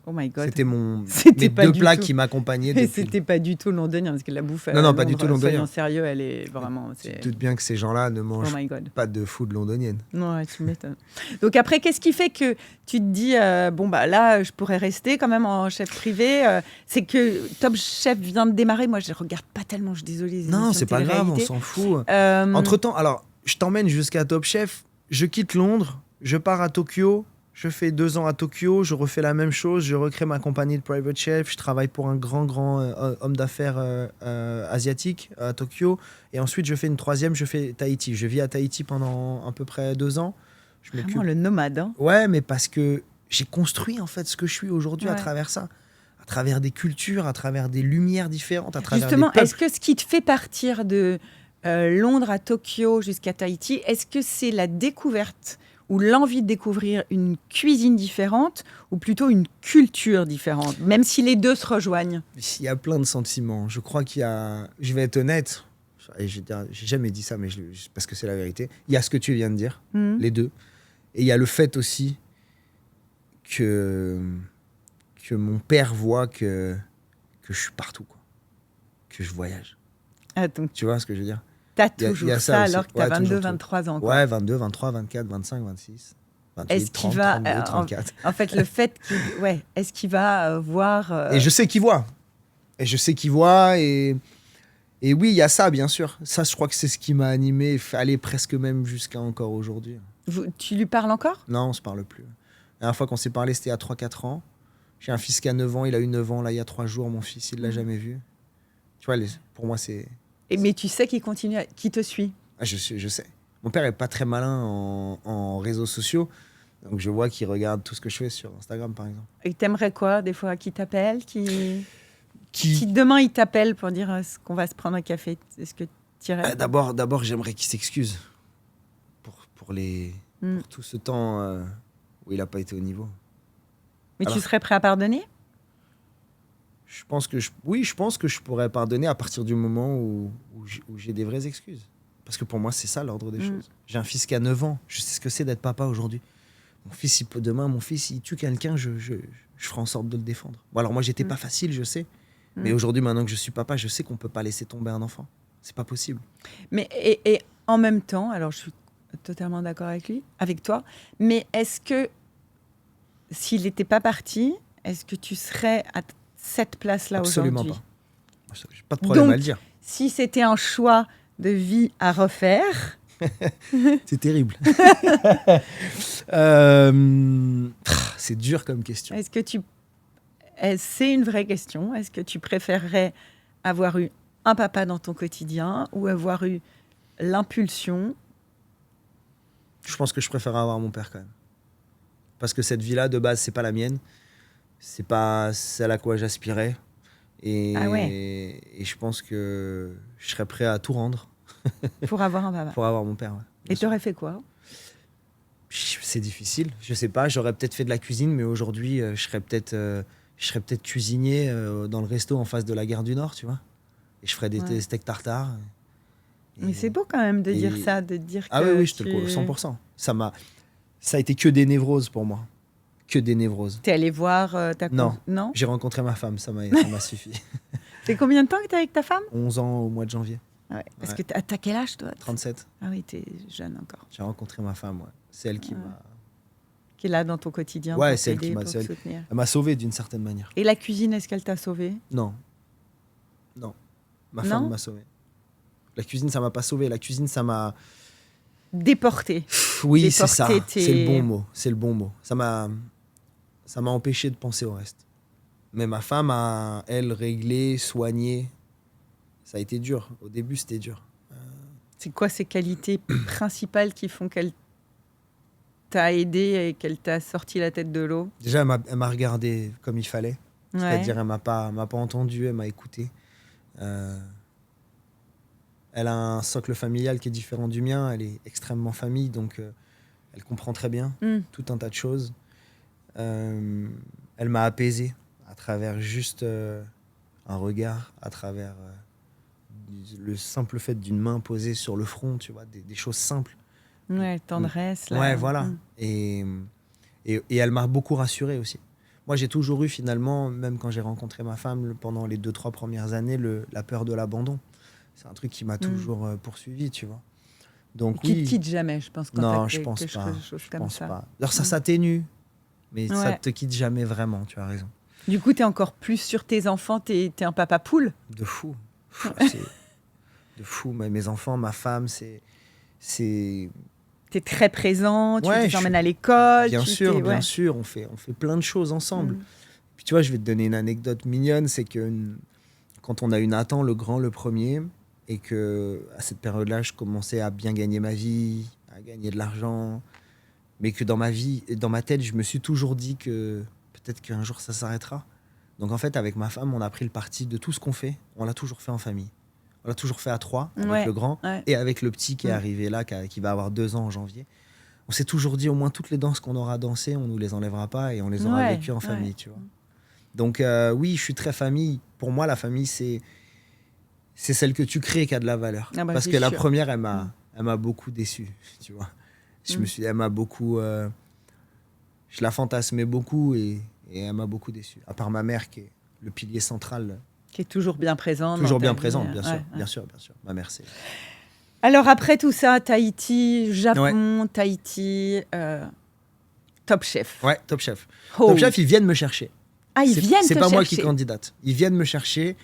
Oh my God. C'était mes 2 plats qui m'accompagnaient. Et c'était pas du tout londonien, parce que la bouffe à non, pas du tout londonien. soyons sérieux, elle est vraiment... Tu te doutes bien que ces gens-là ne mangent pas de food londonienne. Non, ouais, tu m'étonnes. Donc après, qu'est-ce qui fait que tu te dis, bon, bah là, je pourrais rester quand même en chef privé c'est que Top Chef vient de démarrer. Moi, je regarde pas tellement, je suis désolée. Non, c'est pas grave, on s'en fout. Entre-temps, alors, je t'emmène jusqu'à Top Chef. Je quitte Londres, je pars à Tokyo. Je fais 2 ans à Tokyo, je refais la même chose, je recrée ma compagnie de private chef, je travaille pour un grand homme d'affaires asiatique à Tokyo, et ensuite je fais une 3e, je fais Tahiti. Je vis à Tahiti pendant à peu près 2 ans. Vraiment le nomade. Hein. Ouais, mais parce que j'ai construit en fait ce que je suis aujourd'hui à travers ça, à travers des cultures, à travers des lumières différentes, à travers Justement, des peuples. est-ce que ce qui te fait partir de Londres à Tokyo jusqu'à Tahiti, est-ce que c'est la découverte ou l'envie de découvrir une cuisine différente ou plutôt une culture différente, même si les deux se rejoignent? Il y a plein de sentiments. Je crois qu'il y a... Je vais être honnête, et j'ai jamais dit ça, mais parce que c'est la vérité. Il y a ce que tu viens de dire, les deux. Et il y a le fait aussi que mon père voit que je suis partout, quoi. Que je voyage. Ah, donc tu vois ce que je veux dire? T'as toujours ça alors que t'as 22, 23 ans. Quoi. Ouais, 22, 23, 24, 25, 26, 28, 30, 32, 34. En fait, le fait qu'il... Ouais, est-ce qu'il va voir... Et je sais qu'il voit. Et oui, il y a ça, bien sûr. Ça, je crois que c'est ce qui m'a animé, aller presque même jusqu'à encore aujourd'hui. Tu lui parles encore? Non, on se parle plus. La dernière fois qu'on s'est parlé, c'était il y a 3-4 ans. J'ai un fils qui a 9 ans, il a eu 9 ans, là, il y a 3 jours, mon fils, il l'a jamais vu. Tu vois, pour moi, c'est... Mais tu sais qu'il continue, qu'il te suit. Ah, je sais. Mon père est pas très malin en réseaux sociaux, donc je vois qu'il regarde tout ce que je fais sur Instagram, par exemple. Et t'aimerais quoi, des fois, qu'il t'appelle, Si demain il t'appelle pour dire qu'on va se prendre un café, est-ce que tu irais? D'abord, j'aimerais qu'il s'excuse pour tout ce temps où il n'a pas été au niveau. Mais tu serais prêt à pardonner? Je pense que je pourrais pardonner à partir du moment où j'ai des vraies excuses. Parce que pour moi, c'est ça l'ordre des choses. J'ai un fils qui a 9 ans. Je sais ce que c'est d'être papa aujourd'hui. Demain, mon fils, il tue quelqu'un, je ferai en sorte de le défendre. Bon, alors moi, j'étais pas facile, je sais. Mais aujourd'hui, maintenant que je suis papa, je sais qu'on peut pas laisser tomber un enfant. C'est pas possible. Mais et en même temps, alors je suis totalement d'accord avec toi, mais est-ce que s'il n'était pas parti, est-ce que tu serais à cette place-là aujourd'hui ? Absolument pas. J'ai pas de problème à le dire. Si c'était un choix de vie à refaire... C'est terrible. C'est dur comme question. C'est une vraie question. Est-ce que tu préférerais avoir eu un papa dans ton quotidien ou avoir eu l'impulsion ? Je pense que je préfère avoir mon père quand même. Parce que cette vie-là, de base, c'est pas la mienne. C'est pas celle à quoi j'aspirais. Et je pense que je serais prêt à tout rendre. Pour avoir un papa. Pour avoir mon père, ouais. Et tu aurais fait quoi ? C'est difficile. Je sais pas, j'aurais peut-être fait de la cuisine, mais aujourd'hui, je serais peut-être cuisinier dans le resto en face de la gare du Nord, tu vois. Et je ferais des steaks tartare. Mais c'est beau quand même de dire ça, de dire ah que oui, je te le crois, 100%. Ça a été que des névroses pour moi. Que des névroses. T'es allé voir Non, j'ai rencontré ma femme, ça m'a suffi. C'est combien de temps que t'es avec ta femme ? 11 ans au mois de janvier. Ouais. Parce que t'as quel âge, toi ? 37. Ah oui, t'es jeune encore. J'ai rencontré ma femme, ouais. C'est elle qui m'a... Qui est là dans ton quotidien ouais, pour c'est elle t'aider, qui m'a pour te soutenir. Elle m'a sauvé d'une certaine manière. Et la cuisine, est-ce qu'elle t'a sauvé ? Non. Ma femme m'a sauvé. La cuisine, ça m'a pas sauvé. La cuisine, ça m'a... Déporté. Oui, c'est ça. C'est le bon mot. Ça m'a empêché de penser au reste. Mais ma femme a, elle, réglé, soigné. Ça a été dur. Au début, c'était dur. C'est quoi ces qualités principales qui font qu'elle t'a aidé et qu'elle t'a sorti la tête de l'eau ? Déjà, elle m'a regardé comme il fallait. Ouais. C'est-à-dire, elle m'a pas entendu, elle m'a écouté. Elle a un socle familial qui est différent du mien. Elle est extrêmement famille, donc elle comprend très bien tout un tas de choses. Elle m'a apaisé à travers juste un regard, à travers le simple fait d'une main posée sur le front, tu vois, des choses simples. Ouais, tendresse. Là. Ouais, voilà. Et elle m'a beaucoup rassuré aussi. Moi, j'ai toujours eu finalement, même quand j'ai rencontré ma femme, pendant les 2-3 premières années, la peur de l'abandon. C'est un truc qui m'a toujours poursuivi, tu vois. Donc, qui ne te quitte jamais, je pense. Non, je pense pas. Alors ça s'atténue, mais ça ne te quitte jamais vraiment, tu as raison. Du coup, tu es encore plus sur tes enfants, tu es un papa poule. De fou. De fou. Mes enfants, ma femme, c'est... T'es très présent, tu les emmènes à l'école. Bien sûr, on fait plein de choses ensemble. Puis tu vois, je vais te donner une anecdote mignonne, c'est que quand on a eu Nathan, le grand, le premier, et que à cette période-là, je commençais à bien gagner ma vie, à gagner de l'argent, mais que dans ma vie, dans ma tête, je me suis toujours dit que peut-être qu'un jour ça s'arrêtera. Donc en fait, avec ma femme, on a pris le parti de tout ce qu'on fait, on l'a toujours fait en famille. On l'a toujours fait à 3, avec le grand, et avec le petit qui est arrivé là, qui va avoir 2 ans en janvier. On s'est toujours dit, au moins toutes les danses qu'on aura dansées, on ne nous les enlèvera pas et on les aura vécues en famille, tu vois. Donc oui, je suis très famille. Pour moi, la famille, c'est celle que tu crées qui a de la valeur. Parce que la première, elle m'a beaucoup déçu, tu vois. Elle m'a beaucoup... je la fantasmais beaucoup et elle m'a beaucoup déçu. À part ma mère, qui est le pilier central... Qui est toujours bien présente. Toujours bien présente, bien sûr. Ma mère, c'est... Alors, après tout ça, Tahiti, Japon, Tahiti, Top Chef. Ouais, Top Chef. Oh. Top Chef, ils viennent me chercher. Ah, ils viennent te chercher. C'est pas moi qui candidate. Ils viennent me chercher.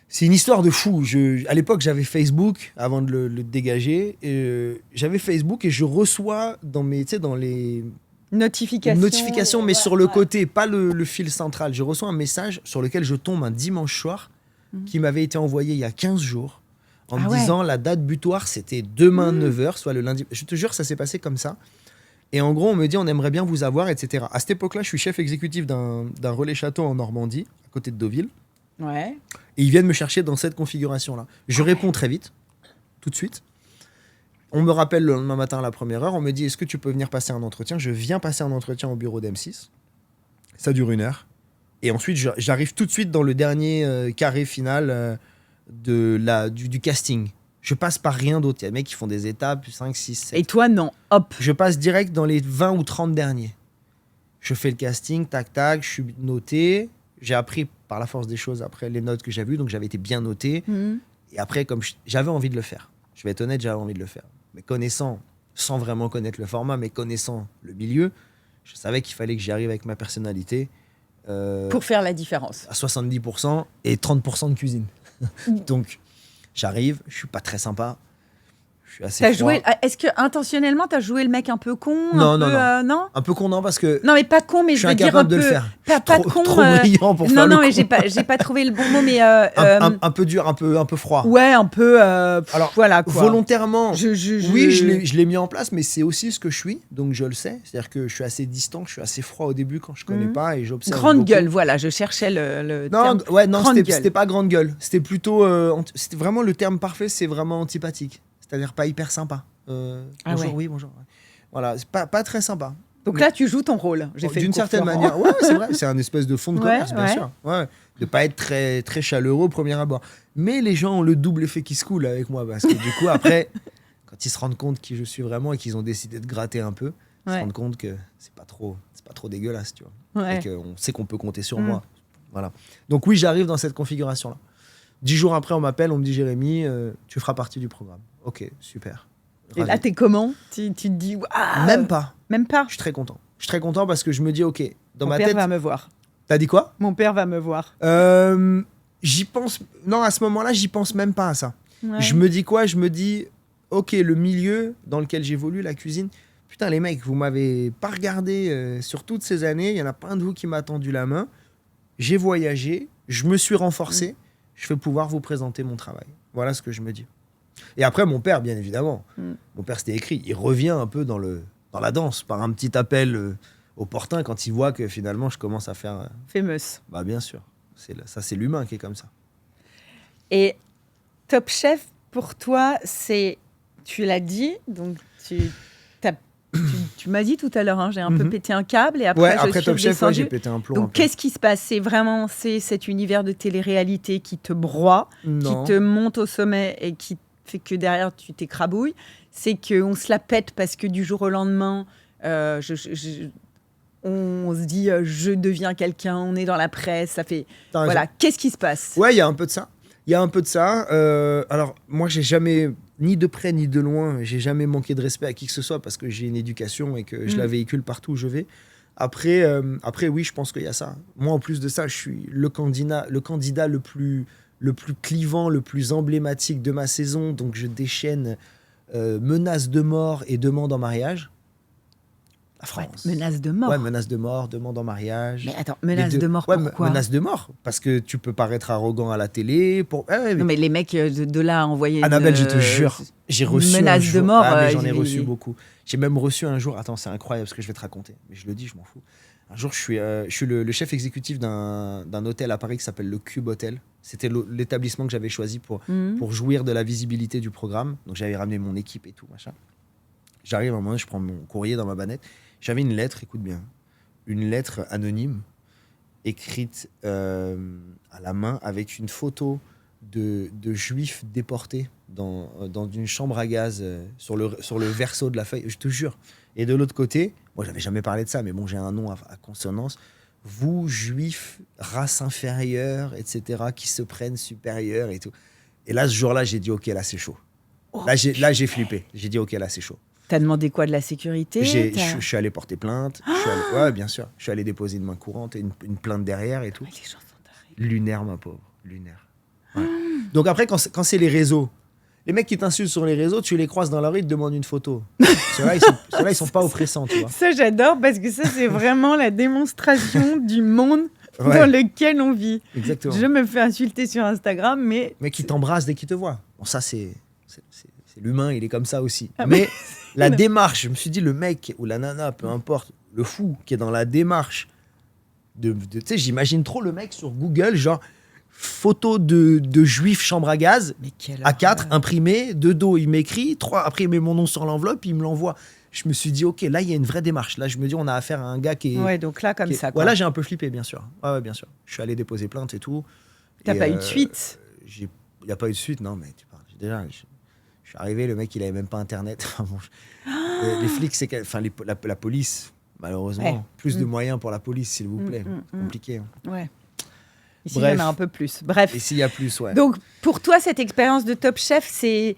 C'est une histoire de fou. À l'époque, j'avais Facebook, avant de le dégager. J'avais Facebook et je reçois dans les... Notification, mais sur le côté, pas le fil central. Je reçois un message sur lequel je tombe un dimanche soir qui m'avait été envoyé il y a 15 jours en me disant la date butoir, c'était demain 9h, soit le lundi. Je te jure, ça s'est passé comme ça. Et en gros, on me dit, on aimerait bien vous avoir, etc. À cette époque-là, je suis chef exécutif d'un relais château en Normandie, à côté de Deauville. Ouais. Et ils viennent me chercher dans cette configuration-là. Je réponds très vite, tout de suite. On me rappelle le lendemain matin à la première heure, on me dit, est-ce que tu peux venir passer un entretien ? Je viens passer un entretien au bureau d'M6. Ça dure 1 heure. Et ensuite, j'arrive tout de suite dans le dernier carré final du casting. Je passe par rien d'autre. Il y a des mecs qui font des étapes, 5, 6, 7. Et toi, non. Hop. Je passe direct dans les 20 ou 30 derniers. Je fais le casting, tac, tac, je suis noté. J'ai appris par la force des choses après les notes que j'avais eues, donc j'avais été bien noté. Et après, comme j'avais envie de le faire. Je vais être honnête, j'avais envie de le faire. Mais connaissant, sans vraiment connaître le format, mais connaissant le milieu, je savais qu'il fallait que j'y arrive avec ma personnalité. Pour faire la différence. À 70% et 30% de cuisine. Donc, j'arrive, je suis pas très sympa. Je suis assez froid. Est-ce que intentionnellement t'as joué le mec un peu con? Non. Non. Un peu con, non, parce que Non, mais pas con, mais je suis je veux dire un incapable de peu. le faire. Pas con. Trop brillant pour faire le Non, mais con. j'ai pas trouvé le bon mot, mais un peu dur, un peu froid. ouais, un peu. Alors, voilà quoi. volontairement, Je- oui, je l'ai mis en place, mais c'est aussi ce que je suis, donc je le sais. C'est-à-dire que je suis assez distant, je suis assez froid au début quand je connais pas et j'observe. Grande beaucoup. gueule, voilà, je cherchais le Non, terme. non, Grande c'était gueule. pas grande gueule. C'était plutôt, c'était vraiment le terme parfait. C'est vraiment antipathique, c'est-à-dire pas hyper sympa. Ah Bonjour, ouais. oui, bonjour. Voilà, c'est pas très sympa. Donc Mais- là, tu joues ton rôle. J'ai fait d'une le cours certaine Florent. manière, ouais, c'est vrai, c'est un espèce de fond de Ouais, commerce, bien ouais. sûr. Ouais, de pas être très, très chaleureux au premier abord. Mais les gens ont le double effet qui se coule avec moi, parce que du coup, après, quand ils se rendent compte qui je suis vraiment et qu'ils ont décidé de gratter un peu, ils se Ouais. rendent compte que c'est pas trop dégueulasse, tu vois. Ouais. Et qu'on sait qu'on peut compter sur moi. Voilà. Donc oui, j'arrive dans cette configuration-là. 10 jours après, on m'appelle, on me dit Jérémy, tu feras partie du programme. Ok, super. Et Ravi. là, t'es comment? Tu te dis. Ah, Même pas. Même pas. Je suis très content. Je suis très content parce que je me dis, ok, dans Mon ma père tête. va me voir. T'as dit quoi? Mon père va me voir. J'y pense. Non, à ce moment-là, j'y pense même pas à ça. Ouais. Je me dis quoi? Je me dis, ok, le milieu dans lequel j'évolue, la cuisine. Putain, les mecs, vous m'avez pas regardé sur toutes ces années. Il y en a plein de vous qui m'a tendu la main. J'ai voyagé, je me suis renforcé. Je vais pouvoir vous présenter mon travail. Voilà ce que je me dis. Et après, mon père, bien évidemment. Mon père, c'était écrit. Il revient un peu dans la danse par un petit appel opportun quand il voit que finalement, je commence à faire. Famous. Bah, bien sûr. Ça, c'est l'humain qui est comme ça. Et Top Chef, pour toi, c'est. Tu l'as dit, donc tu m'as dit tout à l'heure, hein, j'ai un peu pété un câble et après, je suis Top Chef, redescendue. j'ai pété un plomb. Donc, qu'est-ce qui se passe? C'est cet univers de télé-réalité qui te broie, Non. qui te monte au sommet et qui fait que derrière, tu t'écrabouilles. C'est qu'on se la pète parce que du jour au lendemain, on se dit je deviens quelqu'un, on est dans la presse, ça fait. T'as raison. Voilà, qu'est-ce qui se passe? Ouais, il y a un peu de ça. Alors, moi, j'ai jamais, ni de près ni de loin, j'ai jamais manqué de respect à qui que ce soit parce que j'ai une éducation et que je la véhicule partout où je vais. Après, oui, je pense qu'il y a ça. Moi, en plus de ça, je suis le candidat le plus clivant, le plus emblématique de ma saison. Donc, je déchaîne menaces de mort et demande en mariage. La France. Ouais, menace de mort. Ouais, menace de mort, demande en mariage. Mais attends, menace Les deux. de mort, Ouais, pourquoi? menace de mort, parce que tu peux paraître arrogant à la télé. Non, mais les mecs de là envoyer Annabelle, je te jure, j'ai reçu menace un jour... de mort. Ah, mais j'en ai reçu beaucoup. J'ai même reçu un jour... Attends, c'est incroyable ce que je vais te raconter. Mais je le dis, je m'en fous. Un jour, je suis le chef exécutif d'un hôtel à Paris qui s'appelle le Cube Hotel. C'était l'établissement que j'avais choisi pour jouir de la visibilité du programme. Donc, j'avais ramené mon équipe et tout, machin. J'arrive à un moment, je prends mon courrier dans ma bannette. J'avais une lettre, écoute bien, une lettre anonyme écrite à la main avec une photo de juifs déportés dans une chambre à gaz sur le verso de la feuille, je te jure. Et de l'autre côté, moi j'avais jamais parlé de ça, mais bon, j'ai un nom à consonance. Vous, juifs, race inférieure, etc., qui se prennent supérieurs et tout. Et là, ce jour-là, j'ai dit, ok, là c'est chaud. Là, j'ai flippé. J'ai dit, ok, là c'est chaud. T'as demandé quoi, de la sécurité? Je suis allé porter plainte. Ouais, bien sûr. Je suis allé déposer une main courante et une plainte derrière et tout. Ouais, les gens sont tarés. Lunaire, ma pauvre. Lunaire. Ouais. Donc après, quand c'est les réseaux, les mecs qui t'insultent sur les réseaux, tu les croises dans la rue, ils te demandent une photo. Ceux-là, ils sont pas oppressants, tu vois. Ça, j'adore parce que ça, c'est vraiment la démonstration du monde Ouais. dans lequel on vit. Exactement. Je me fais insulter sur Instagram, mais. Mec qui t'embrasse dès qu'il te voit. Bon, ça, c'est l'humain, il est comme ça aussi. Ah, mais la démarche, je me suis dit, le mec ou la nana, peu importe, le fou qui est dans la démarche tu sais, j'imagine trop le mec sur Google, genre photo de juif chambre à gaz, Mais quelle A4, horreur. imprimé, de dos, il m'écrit, 3, après il met mon nom sur l'enveloppe, il me l'envoie. Je me suis dit, ok, là, il y a une vraie démarche. Là, je me dis, on a affaire à un gars qui est... Ouais, donc là, comme ça. Quoi. Voilà, j'ai un peu flippé, bien sûr. Ouais, bien sûr. Je suis allé déposer plainte et tout. T'as Et, pas eu de suite? Il n'y a pas eu de suite, non, mais tu parles. Déjà, Je suis arrivé, le mec, il avait même pas Internet. Enfin, bon, les flics, la police, malheureusement, plus de moyens pour la police, s'il vous plaît. Compliqué. Hein. Ouais. Ici, Bref. il y en a un peu plus. Bref. Ici, il y a plus, ouais. Donc, pour toi, cette expérience de Top Chef, qu'est-ce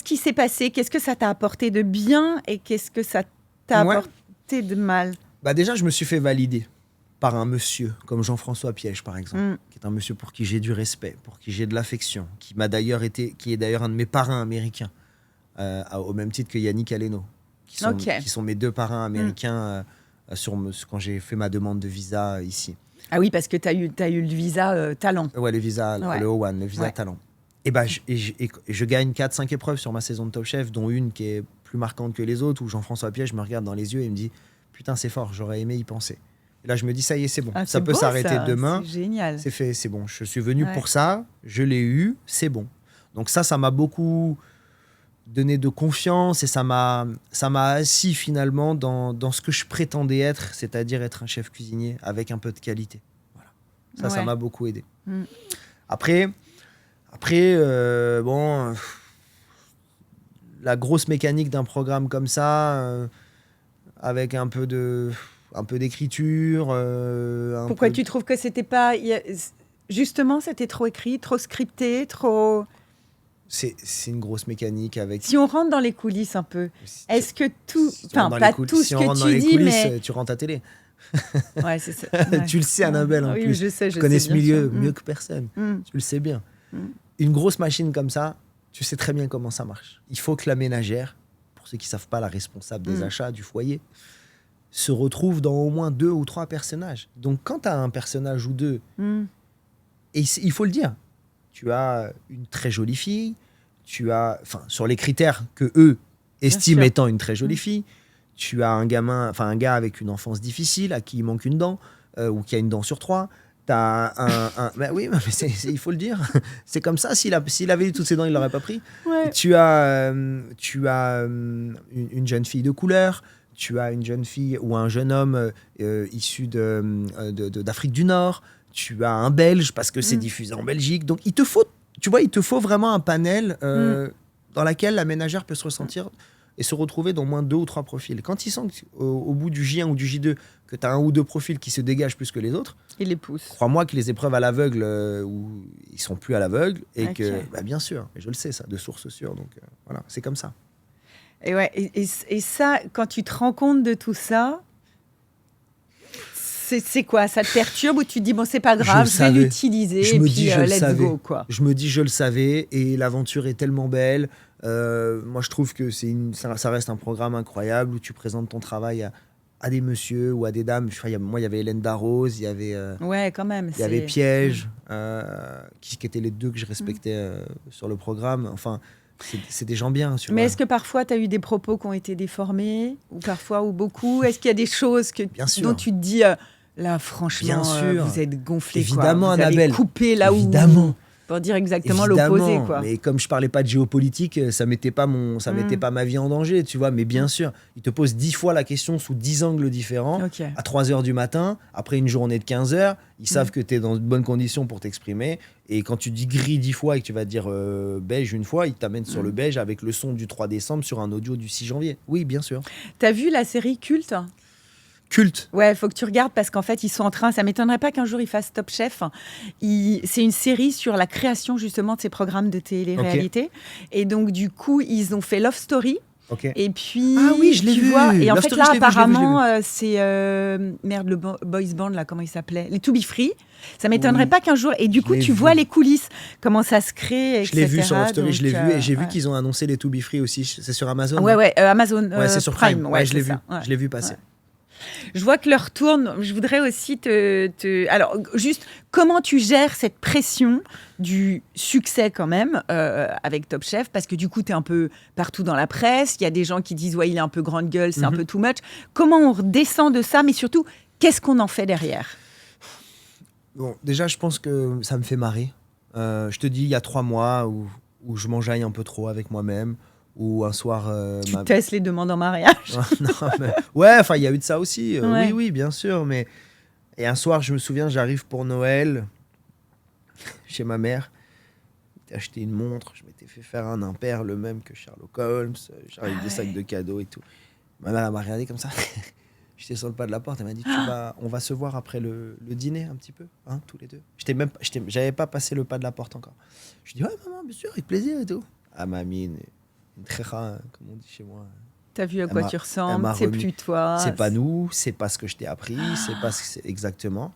qui s'est passé? Qu'est-ce que ça t'a apporté de bien et qu'est-ce que ça t'a apporté de mal? Déjà, je me suis fait valider par un monsieur comme Jean-François Piège, par exemple, qui est un monsieur pour qui j'ai du respect, pour qui j'ai de l'affection, qui est d'ailleurs un de mes parrains américains, au même titre que Yannick Aleno, qui sont mes 2 parrains américains quand j'ai fait ma demande de visa ici. Ah oui, parce que tu as eu le visa talent. Ouais, le visa, le O1, le visa talent. Et je gagne 4-5 épreuves sur ma saison de Top Chef, dont une qui est plus marquante que les autres, où Jean-François Piège me regarde dans les yeux et me dit « Putain, c'est fort, j'aurais aimé y penser ». Et là, je me dis « Ça y est, c'est bon, ça peut s'arrêter demain. » C'est génial. C'est fait, c'est bon. Je suis venu pour ça, je l'ai eu, c'est bon. Donc ça m'a beaucoup donné de confiance et ça m'a assis finalement dans ce que je prétendais être, c'est-à-dire être un chef cuisinier avec un peu de qualité. Voilà. Ça m'a beaucoup aidé. Après, la grosse mécanique d'un programme comme ça, avec un peu d'écriture. Pourquoi tu trouves que c'était pas... Justement, c'était trop écrit, trop scripté, trop... C'est une grosse mécanique avec... Si on rentre dans les coulisses un peu, est-ce que tout... Enfin, pas tout ce si on rentre que dans tu les dis, coulisses, mais... tu rentres à télé. Ouais, c'est ça. Ouais. Tu le sais, Annabelle, en plus. Oui, je sais, tu connais ce milieu sûr. mieux que personne. Tu le sais bien. Une grosse machine comme ça, tu sais très bien comment ça marche. Il faut que la ménagère, pour ceux qui ne savent pas, la responsable des achats du foyer, se retrouve dans au moins 2 ou 3 personnages. Donc, quand tu as un personnage ou 2, et il faut le dire, tu as une très jolie fille, sur les critères que eux estiment étant une très jolie fille, tu as un gars avec une enfance difficile, à qui il manque une dent, ou qui a une dent sur 3. T'as oui, mais il faut le dire. C'est comme ça. S'il avait eu toutes ses dents, il l'aurait pas pris. Ouais. Tu as une jeune fille de couleur. Tu as une jeune fille ou un jeune homme issu d'Afrique du Nord. Tu as un Belge parce que c'est diffusé en Belgique. Donc il te faut vraiment un panel dans lequel la ménagère peut se ressentir et se retrouver dans au moins 2 ou 3 profils. Quand ils sentent au bout du J1 ou du J2 que tu as 1 ou 2 profils qui se dégagent plus que les autres, ils les poussent. Crois-moi que les épreuves à l'aveugle, où ils sont plus à l'aveugle, et que, bien sûr, je le sais ça, de source sûre, donc voilà, c'est comme ça. Et ça, quand tu te rends compte de tout ça, c'est quoi? Ça te perturbe ou tu te dis, bon, c'est pas grave, je vais l'utiliser, et puis let's go, quoi. Je me dis, je le savais, et l'aventure est tellement belle. Moi, je trouve que ça reste un programme incroyable où tu présentes ton travail à des messieurs ou à des dames. Moi, il y avait Hélène Darroze, il y avait, quand même, il y avait Piège, qui étaient les 2 que je respectais sur le programme. Enfin, c'est des gens bien. Mais est-ce que parfois, tu as eu des propos qui ont été déformés, ou parfois, ou beaucoup? Est-ce qu'il y a des choses dont tu te dis, là, franchement, vous êtes gonflé, évidemment, quoi. Vous Annabelle. avez coupé là évidemment. où... Pour dire exactement l'opposé, quoi. Mais comme je parlais pas de géopolitique, ça mettait pas ma vie en danger, tu vois. Mais bien sûr, il te pose 10 fois la question sous 10 angles différents, à 3h du matin, après une journée de 15 heures. Ils savent que tu es dans de bonnes conditions pour t'exprimer. Et quand tu dis gris 10 fois et que tu vas dire beige une fois, ils t'amènent sur le beige avec le son du 3 décembre sur un audio du 6 janvier. Oui, bien sûr. T'as vu la série Culte ? Culte. Ouais, faut que tu regardes parce qu'en fait, ils sont en train... Ça m'étonnerait pas qu'un jour, ils fassent Top Chef. C'est une série sur la création, justement, de ces programmes de télé-réalité. Et donc, du coup, ils ont fait Love Story. Et puis... Ah oui, je l'ai vu. Et en Love fait, Story, là, je l'ai vu. apparemment, c'est... merde, le boys band, là, comment il s'appelait? Les To Be Free. Ça m'étonnerait pas qu'un jour... Et du coup, tu vois les coulisses, comment ça se crée, etc. Je l'ai vu sur Love Story, donc, je l'ai vu. Et j'ai vu qu'ils ont annoncé les To Be Free aussi. C'est sur Amazon? Ouais, Amazon c'est sur Prime. Ouais, je l'ai vu. Je l'ai vu passer. Je vois que l'heure tourne. Je voudrais aussi Alors, juste, comment tu gères cette pression du succès quand même avec Top Chef? Parce que du coup, tu es un peu partout dans la presse. Il y a des gens qui disent « Ouais, il est un peu grande gueule, c'est un peu too much ». Comment on redescend de ça? Mais surtout, qu'est-ce qu'on en fait derrière? Bon, déjà, je pense que ça me fait marrer. Je te dis, il y a 3 mois où je m'enjaille un peu trop avec moi-même. Ou un soir... tu testes les demandes en mariage. Ouais, enfin, il y a eu de ça aussi. Oui, bien sûr. Et un soir, je me souviens, j'arrive pour Noël chez ma mère. m'étais acheté une montre, je m'étais fait faire un impair, le même que Sherlock Holmes, j'avais des sacs de cadeaux et tout. Ma mère elle m'a regardé comme ça. J'étais sur le pas de la porte, elle m'a dit on va se voir après le dîner un petit peu, hein, tous les deux. J'avais pas passé le pas de la porte encore. Je dis ouais maman, bien sûr, avec plaisir et tout. Elle m'a mis une tréra, comme on dit chez moi. T'as vu à quoi tu ressembles, c'est plus toi. C'est pas nous, c'est pas ce que je t'ai appris, c'est pas ce que c'est exactement.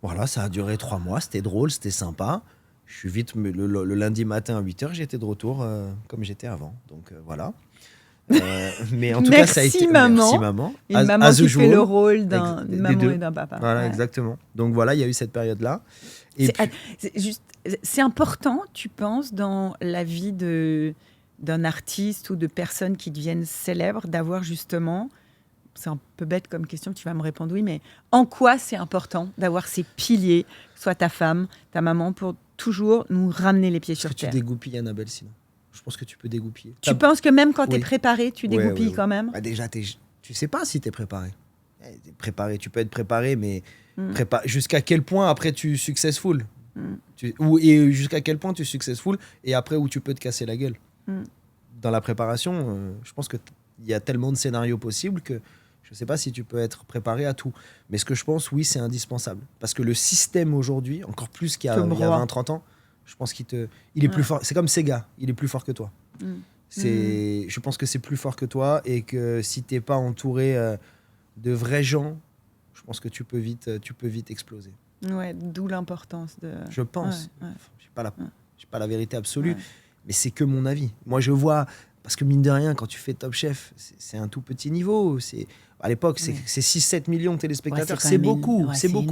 Voilà, ça a duré 3 mois, c'était drôle, c'était sympa. Je suis vite, le lundi matin à 8h, j'étais de retour comme j'étais avant. Donc voilà. Mais en tout cas, ça a été. Maman. Merci maman. Une maman qui fait le rôle d'une maman et d'un papa. Voilà, exactement. Donc voilà, il y a eu cette période-là. C'est important, tu penses, dans la vie d'un artiste ou de personnes qui deviennent célèbres, d'avoir justement, c'est un peu bête comme question, tu vas me répondre oui, mais en quoi c'est important d'avoir ces piliers, soit ta femme, ta maman, pour toujours nous ramener les pieds sur terre? Tu dégoupilles, Annabelle, sinon. Je pense que tu peux dégoupiller. Tu penses que même quand tu es préparé, tu dégoupilles quand même? Bah déjà, tu sais pas si tu es préparé. Tu peux être préparé, mais jusqu'à quel point après tu successful et jusqu'à quel point tu successful et après où tu peux te casser la gueule. Dans la préparation, je pense qu'il y a tellement de scénarios possibles que je sais pas si tu peux être préparé à tout. Mais ce que je pense, oui, c'est indispensable. Parce que le système aujourd'hui, encore plus qu'il y a 20-30 ans, je pense qu'il est plus fort. C'est comme Sega, il est plus fort que toi. Je pense que c'est plus fort que toi et que si t'es pas entouré de vrais gens, je pense que tu peux vite exploser. Ouais, d'où l'importance de. Je pense. J'ai pas la vérité absolue, mais c'est que mon avis. Moi, je vois parce que mine de rien, quand tu fais Top Chef, c'est un tout petit niveau. À l'époque, c'est 6-7 millions de téléspectateurs. C'est beaucoup,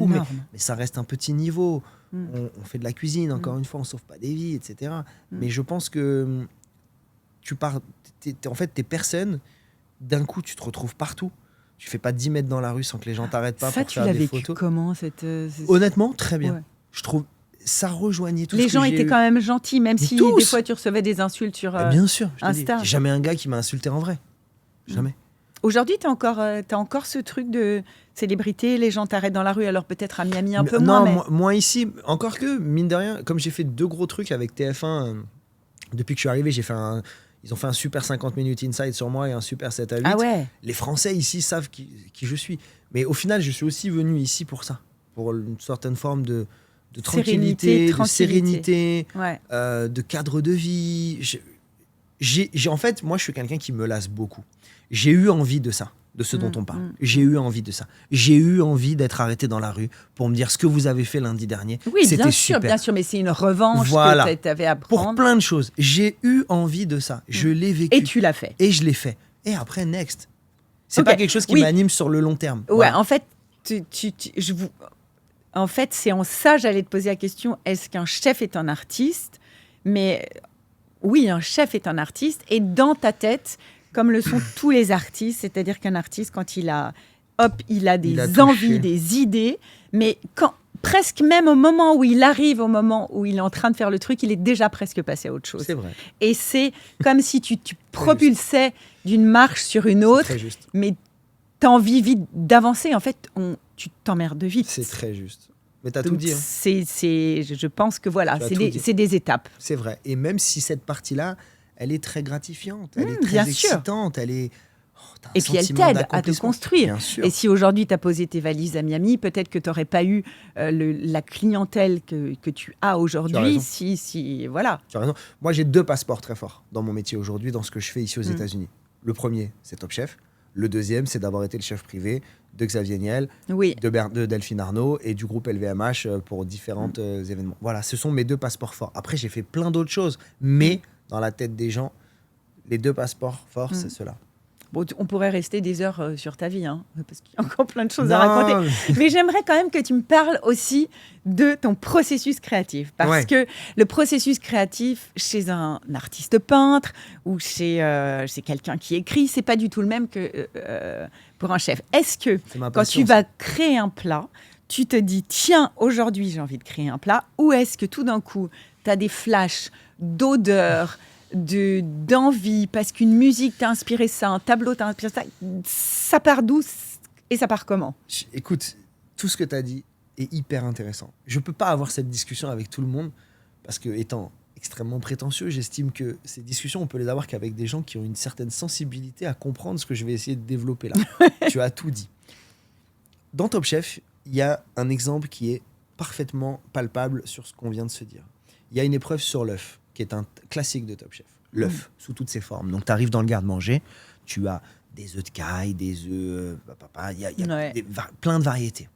mais ça reste un petit niveau. On fait de la cuisine, encore une fois, on sauve pas des vies, etc. Mais je pense que en fait, t'es personne. D'un coup, tu te retrouves partout. Tu fais pas 10 mètres dans la rue sans que les gens t'arrêtent pas pour faire des photos. Comment Honnêtement, très bien. Je trouve ça rejoignait tout. Les gens étaient quand même gentils, même si des fois tu recevais des insultes sur bien sûr, Insta. Il y a jamais un gars qui m'a insulté en vrai. Jamais. Aujourd'hui, t'as encore ce truc de célébrité, les gens t'arrêtent dans la rue, alors peut-être à Miami un peu moins. Non, moi ici, encore que, mine de rien, comme j'ai fait 2 gros trucs avec TF1, depuis que je suis arrivé, ils ont fait un super 50 minutes inside sur moi et un super 7 à 8. Ah ouais. Les Français ici savent qui je suis. Mais au final, je suis aussi venu ici pour ça, pour une certaine forme de tranquillité, de sérénité, de cadre de vie. En fait, moi, je suis quelqu'un qui me lasse beaucoup. J'ai eu envie de ça, de ce dont on parle. J'ai eu envie de ça. J'ai eu envie d'être arrêté dans la rue pour me dire ce que vous avez fait lundi dernier. Oui, c'était super. Bien sûr, mais c'est une revanche que tu avais à prendre. Pour plein de choses. J'ai eu envie de ça. Je l'ai vécu. Et tu l'as fait. Et je l'ai fait. Et après, next. C'est pas quelque chose qui m'anime sur le long terme. Ouais, voilà. En fait, en fait, c'est en ça j'allais te poser la question, est-ce qu'un chef est un artiste? Mais oui, un chef est un artiste. Et dans ta tête, comme le sont tous les artistes, c'est-à-dire qu'un artiste, quand il a des envies, des idées, mais presque même au moment où il arrive, au moment où il est en train de faire le truc, il est déjà presque passé à autre chose. C'est vrai. Et c'est comme si tu propulsais d'une marche sur une autre, mais tu as envie vite d'avancer. En fait, tu t'emmerdes vite. C'est très juste. Mais tu as tout dit. Hein. Je pense que voilà, c'est des étapes. C'est vrai. Et même si cette partie-là, elle est très gratifiante, elle est très excitante, elle est... Et puis elle t'aide à te construire. Et si aujourd'hui tu as posé tes valises à Miami, peut-être que tu n'aurais pas eu la clientèle que tu as aujourd'hui. Voilà. Tu as raison. Moi, j'ai 2 passeports très forts dans mon métier aujourd'hui, dans ce que je fais ici aux États-Unis. Le premier, c'est Top Chef. Le deuxième, c'est d'avoir été le chef privé de Xavier Niel, de Delphine Arnaud et du groupe LVMH pour différents événements. Voilà, ce sont mes 2 passeports forts. Après, j'ai fait plein d'autres choses, mais dans la tête des gens, les 2 passeports forts, c'est ceux-là. Bon, on pourrait rester des heures sur ta vie, hein, parce qu'il y a encore plein de choses à raconter. Mais j'aimerais quand même que tu me parles aussi de ton processus créatif. Parce que le processus créatif chez un artiste peintre ou chez quelqu'un qui écrit, c'est pas du tout le même que pour un chef. Est-ce que quand tu vas créer un plat, tu te dis, tiens, aujourd'hui j'ai envie de créer un plat, ou est-ce que tout d'un coup, tu as des flashs d'odeurs, d'envie, parce qu'une musique t'a inspiré ça, un tableau t'a inspiré ça, ça part d'où et ça part comment? Écoute, tout ce que tu as dit est hyper intéressant. Je peux pas avoir cette discussion avec tout le monde parce que étant extrêmement prétentieux. J'estime que ces discussions, on peut les avoir qu'avec des gens qui ont une certaine sensibilité à comprendre ce que je vais essayer de développer là. Tu as tout dit. Dans Top Chef, il y a un exemple qui est parfaitement palpable sur ce qu'on vient de se dire. Il y a une épreuve sur l'œuf, qui est un classique de Top Chef. L'œuf, sous toutes ses formes. Donc, tu arrives dans le garde-manger, tu as des œufs de caille, des œufs... Il y a plein de variétés.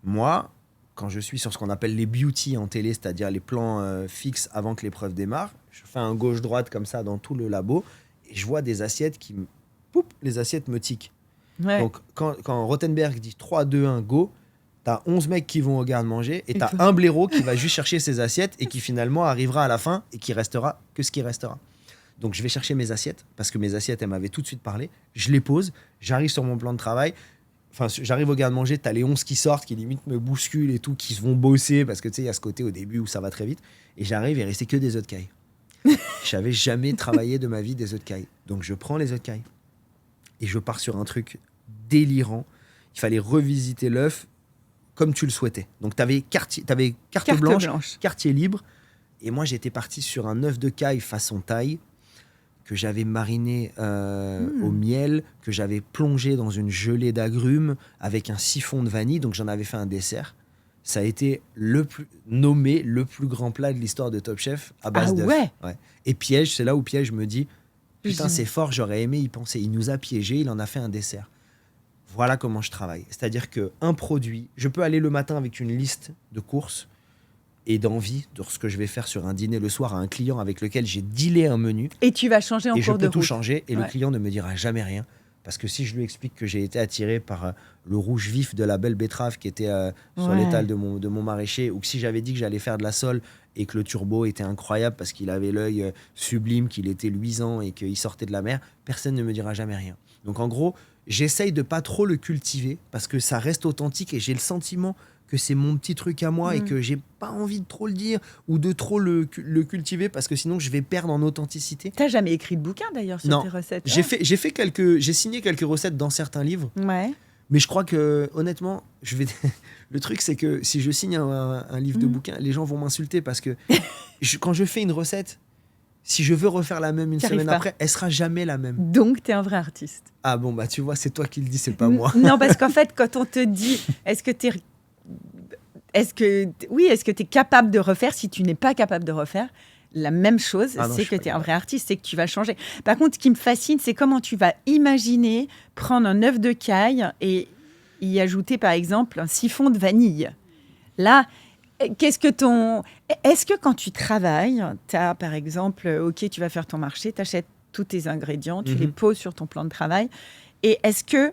Moi, quand je suis sur ce qu'on appelle les beauty en télé, c'est-à-dire les plans fixes avant que l'épreuve démarre, je fais un gauche-droite comme ça dans tout le labo, et je vois des assiettes qui me... Poup, les assiettes me tiquent. Ouais. Donc, quand Rothenberg dit 3, 2, 1, go, t'as 11 mecs qui vont au garde-manger et t'as un blaireau qui va juste chercher ses assiettes et qui finalement arrivera à la fin et qui restera que ce qui restera. Donc, je vais chercher mes assiettes parce que mes assiettes, elles m'avaient tout de suite parlé. Je les pose, j'arrive sur mon plan de travail. Enfin, j'arrive au garde-manger, t'as les 11 qui sortent, qui limite me bousculent et tout, qui se vont bosser parce que tu sais, il y a ce côté au début où ça va très vite. Et j'arrive et il restait que des œufs de caille. J'avais jamais travaillé de ma vie des œufs de caille. Donc, je prends les œufs de caille et je pars sur un truc délirant. Il fallait revisiter l'œuf comme tu le souhaitais. Donc, t'avais carte blanche, quartier libre. Et moi, j'étais parti sur un œuf de caille façon taille que j'avais mariné au miel, que j'avais plongé dans une gelée d'agrumes avec un siphon de vanille. Donc, j'en avais fait un dessert. Ça a été le plus grand plat de l'histoire de Top Chef à base d'œufs. Ouais. Et Piège, c'est là où Piège me dit « Putain, c'est fort, j'aurais aimé y penser. » Il nous a piégés, il en a fait un dessert. Voilà comment je travaille. C'est-à-dire qu'un produit, je peux aller le matin avec une liste de courses et d'envie de ce que je vais faire sur un dîner le soir à un client avec lequel j'ai dealé un menu. Et tu vas changer en cours de route. Et je peux tout changer et le client ne me dira jamais rien. Parce que si je lui explique que j'ai été attiré par le rouge vif de la belle betterave qui était sur l'étal de mon maraîcher, ou que si j'avais dit que j'allais faire de la sole et que le turbo était incroyable parce qu'il avait l'œil sublime, qu'il était luisant et qu'il sortait de la mer, personne ne me dira jamais rien. Donc en gros, j'essaye de pas trop le cultiver parce que ça reste authentique et j'ai le sentiment que c'est mon petit truc à moi et que j'ai pas envie de trop le dire ou de trop le cultiver parce que sinon je vais perdre en authenticité. T'as jamais écrit de bouquin d'ailleurs sur tes recettes? J'ai signé quelques recettes dans certains livres. Ouais. Mais je crois que honnêtement, le truc c'est que si je signe un livre de bouquin, les gens vont m'insulter parce que quand je fais une recette, si je veux refaire la même une semaine après, elle sera jamais la même. Donc, t'es un vrai artiste. Ah bon, bah tu vois, c'est toi qui le dis, c'est pas moi. Non, parce qu'en fait, quand on te dit, est-ce que t'es capable de refaire, si tu n'es pas capable de refaire, la même chose, c'est que tu es un vrai artiste, c'est que tu vas changer. Par contre, ce qui me fascine, c'est comment tu vas imaginer prendre un œuf de caille et y ajouter, par exemple, un siphon de vanille. Là... Est-ce que quand tu travailles, tu as par exemple, ok, tu vas faire ton marché, tu achètes tous tes ingrédients, tu les poses sur ton plan de travail, et est-ce que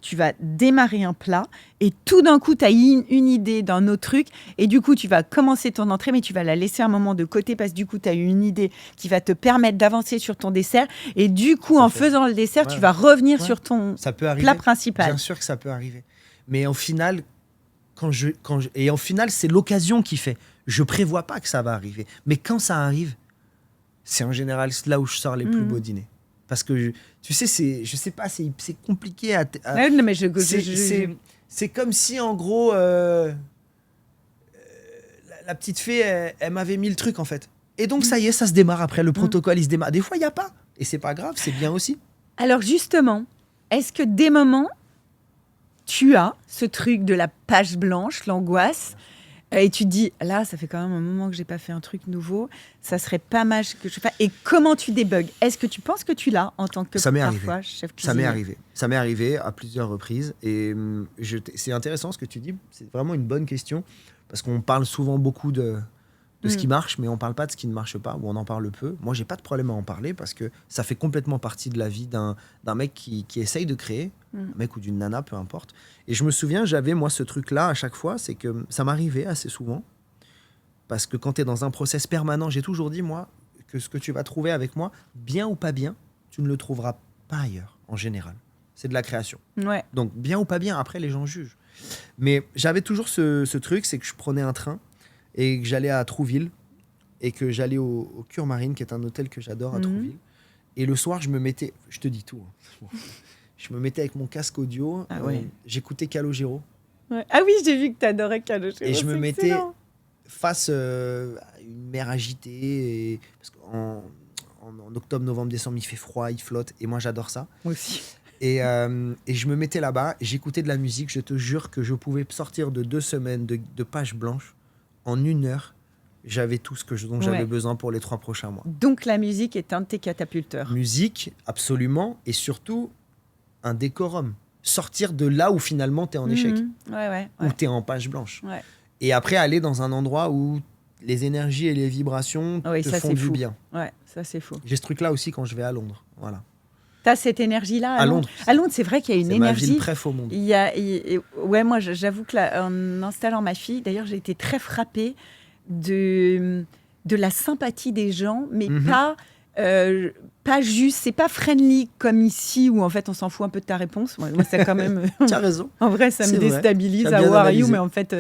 tu vas démarrer un plat et tout d'un coup, tu as une idée d'un autre truc et du coup, tu vas commencer ton entrée, mais tu vas la laisser un moment de côté parce que du coup, tu as eu une idée qui va te permettre d'avancer sur ton dessert et du coup, faisant le dessert, tu vas revenir sur ton plat principal. Bien sûr que ça peut arriver. Mais au final... Et en final, c'est l'occasion qui fait. Je prévois pas que ça va arriver. Mais quand ça arrive, c'est en général là où je sors les plus beaux dîners. Parce que, tu sais, je sais pas, c'est compliqué à... Non, mais c'est comme si, en gros, la petite fée, elle m'avait mis le truc, en fait. Et donc, ça y est, ça se démarre après. Le protocole, il se démarre. Des fois, il n'y a pas. Et c'est pas grave, c'est bien aussi. Alors, justement, est-ce que des moments... tu as ce truc de la page blanche, l'angoisse, et tu te dis, là, ça fait quand même un moment que j'ai pas fait un truc nouveau, ça serait pas mal que je fasse. Et comment tu débugs? Est-ce que tu penses que tu l'as en tant que chef cuisinier? Ça m'est arrivé à plusieurs reprises. Et c'est intéressant ce que tu dis, c'est vraiment une bonne question, parce qu'on parle souvent beaucoup de ce qui marche, mais on parle pas de ce qui ne marche pas, ou on en parle peu. Moi, j'ai pas de problème à en parler, parce que ça fait complètement partie de la vie d'un mec qui essaye de créer, un mec ou d'une nana, peu importe. Et je me souviens, j'avais moi ce truc-là à chaque fois, c'est que ça m'arrivait assez souvent, parce que quand tu es dans un process permanent, j'ai toujours dit, moi, que ce que tu vas trouver avec moi, bien ou pas bien, tu ne le trouveras pas ailleurs, en général. C'est de la création. Ouais. Donc, bien ou pas bien, après, les gens jugent. Mais j'avais toujours ce truc, c'est que je prenais un train, et que j'allais à Trouville, et que j'allais au Cure Marine, qui est un hôtel que j'adore à Trouville. Et le soir, je me mettais... Je te dis tout. Je me mettais avec mon casque audio, j'écoutais Calogero. Ouais. Ah oui, j'ai vu que tu adorais Calogero. Et je me mettais face à une mer agitée, parce qu'en en octobre, novembre, décembre, il fait froid, il flotte, et moi j'adore ça. Moi aussi. Et je me mettais là-bas, j'écoutais de la musique, je te jure que je pouvais sortir de 2 semaines de pages blanches. En 1 heure, j'avais tout dont j'avais besoin pour les 3 prochains mois. Donc la musique est un de tes catapulteurs. Musique, absolument, et surtout un décorum. Sortir de là où finalement tu es en échec, où tu es en page blanche. Ouais. Et après aller dans un endroit où les énergies et les vibrations te font du bien. Ouais, ça c'est fou. J'ai ce truc-là aussi quand je vais à Londres. Voilà. T'as cette énergie-là à Londres. À Londres, c'est vrai qu'il y a une énergie. C'est ma ville préf au monde. Ouais, moi, j'avoue que en installant ma fille, d'ailleurs, j'ai été très frappée de la sympathie des gens, mais pas juste, c'est pas friendly comme ici où en fait on s'en fout un peu de ta réponse. Moi, c'est quand même. Tu as raison. En vrai, ça me déstabilise à How are you, mais en fait,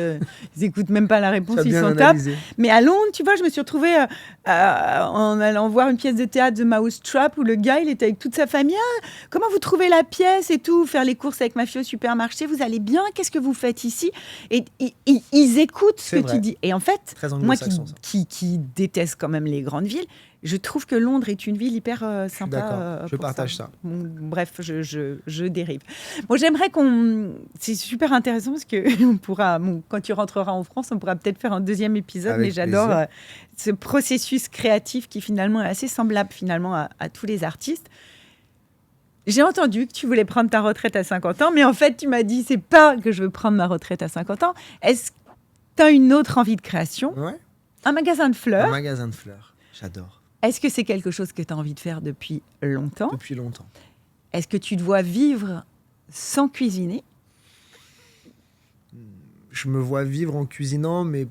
ils écoutent même pas la réponse, ils s'en tapent. Mais à Londres, tu vois, je me suis retrouvée en allant voir une pièce de théâtre, The Mousetrap, où le gars, il était avec toute sa famille. Ah, comment vous trouvez la pièce et tout? Faire les courses avec ma fille au supermarché, vous allez bien? Qu'est-ce que vous faites ici? Et ils écoutent ce que tu dis. Et en fait, moi qui déteste quand même les grandes villes, je trouve que Londres est une ville hyper sympa. D'accord, je partage ça. Bref, je dérive. Bon, j'aimerais qu'on... C'est super intéressant parce que on pourra, quand tu rentreras en France, on pourra peut-être faire un 2e épisode. Avec mais j'adore ce processus créatif qui finalement est assez semblable finalement à tous les artistes. J'ai entendu que tu voulais prendre ta retraite à 50 ans, mais en fait, tu m'as dit, c'est pas que je veux prendre ma retraite à 50 ans. Est-ce que tu as une autre envie de création? Ouais. Un magasin de fleurs. Un magasin de fleurs, j'adore. Est-ce que c'est quelque chose que tu as envie de faire depuis longtemps? Depuis longtemps. Est-ce que tu dois vivre sans cuisiner? Je me vois vivre en cuisinant, mais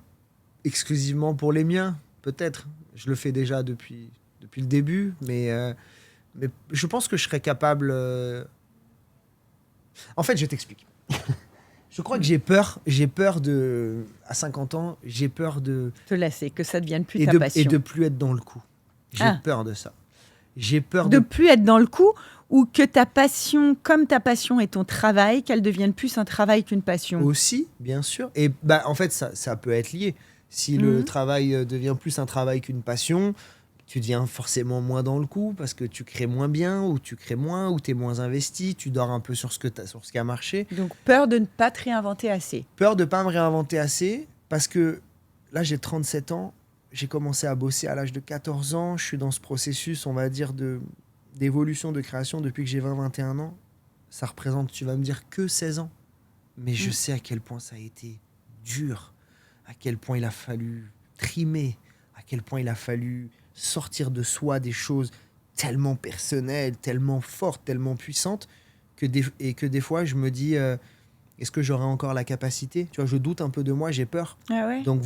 exclusivement pour les miens, peut-être. Je le fais déjà depuis le début, mais je pense que je serais capable... En fait, je t'explique. Je crois que j'ai peur de... À 50 ans, j'ai peur de... Te lasser, que ça devienne plus ta passion. Et de plus être dans le coup. J'ai peur de ça. J'ai peur de plus être dans le coup, ou que ta passion, comme ta passion est ton travail, qu'elle devienne plus un travail qu'une passion. Aussi, bien sûr. Et en fait, ça peut être lié. Si le travail devient plus un travail qu'une passion, tu deviens forcément moins dans le coup parce que tu crées moins bien, ou tu crées moins, ou tu es moins investi, tu dors un peu sur ce qui a marché. Donc peur de ne pas te réinventer assez. Peur de ne pas me réinventer assez parce que là, j'ai 37 ans. J'ai commencé à bosser à l'âge de 14 ans. Je suis dans ce processus, on va dire, d'évolution, de création depuis que j'ai 20-21 ans. Ça représente, tu vas me dire, que 16 ans. Mais je sais à quel point ça a été dur, à quel point il a fallu trimer, à quel point il a fallu sortir de soi des choses tellement personnelles, tellement fortes, tellement puissantes, que des fois, je me dis, est-ce que j'aurai encore la capacité? Tu vois, je doute un peu de moi, j'ai peur. Ah ouais. Donc,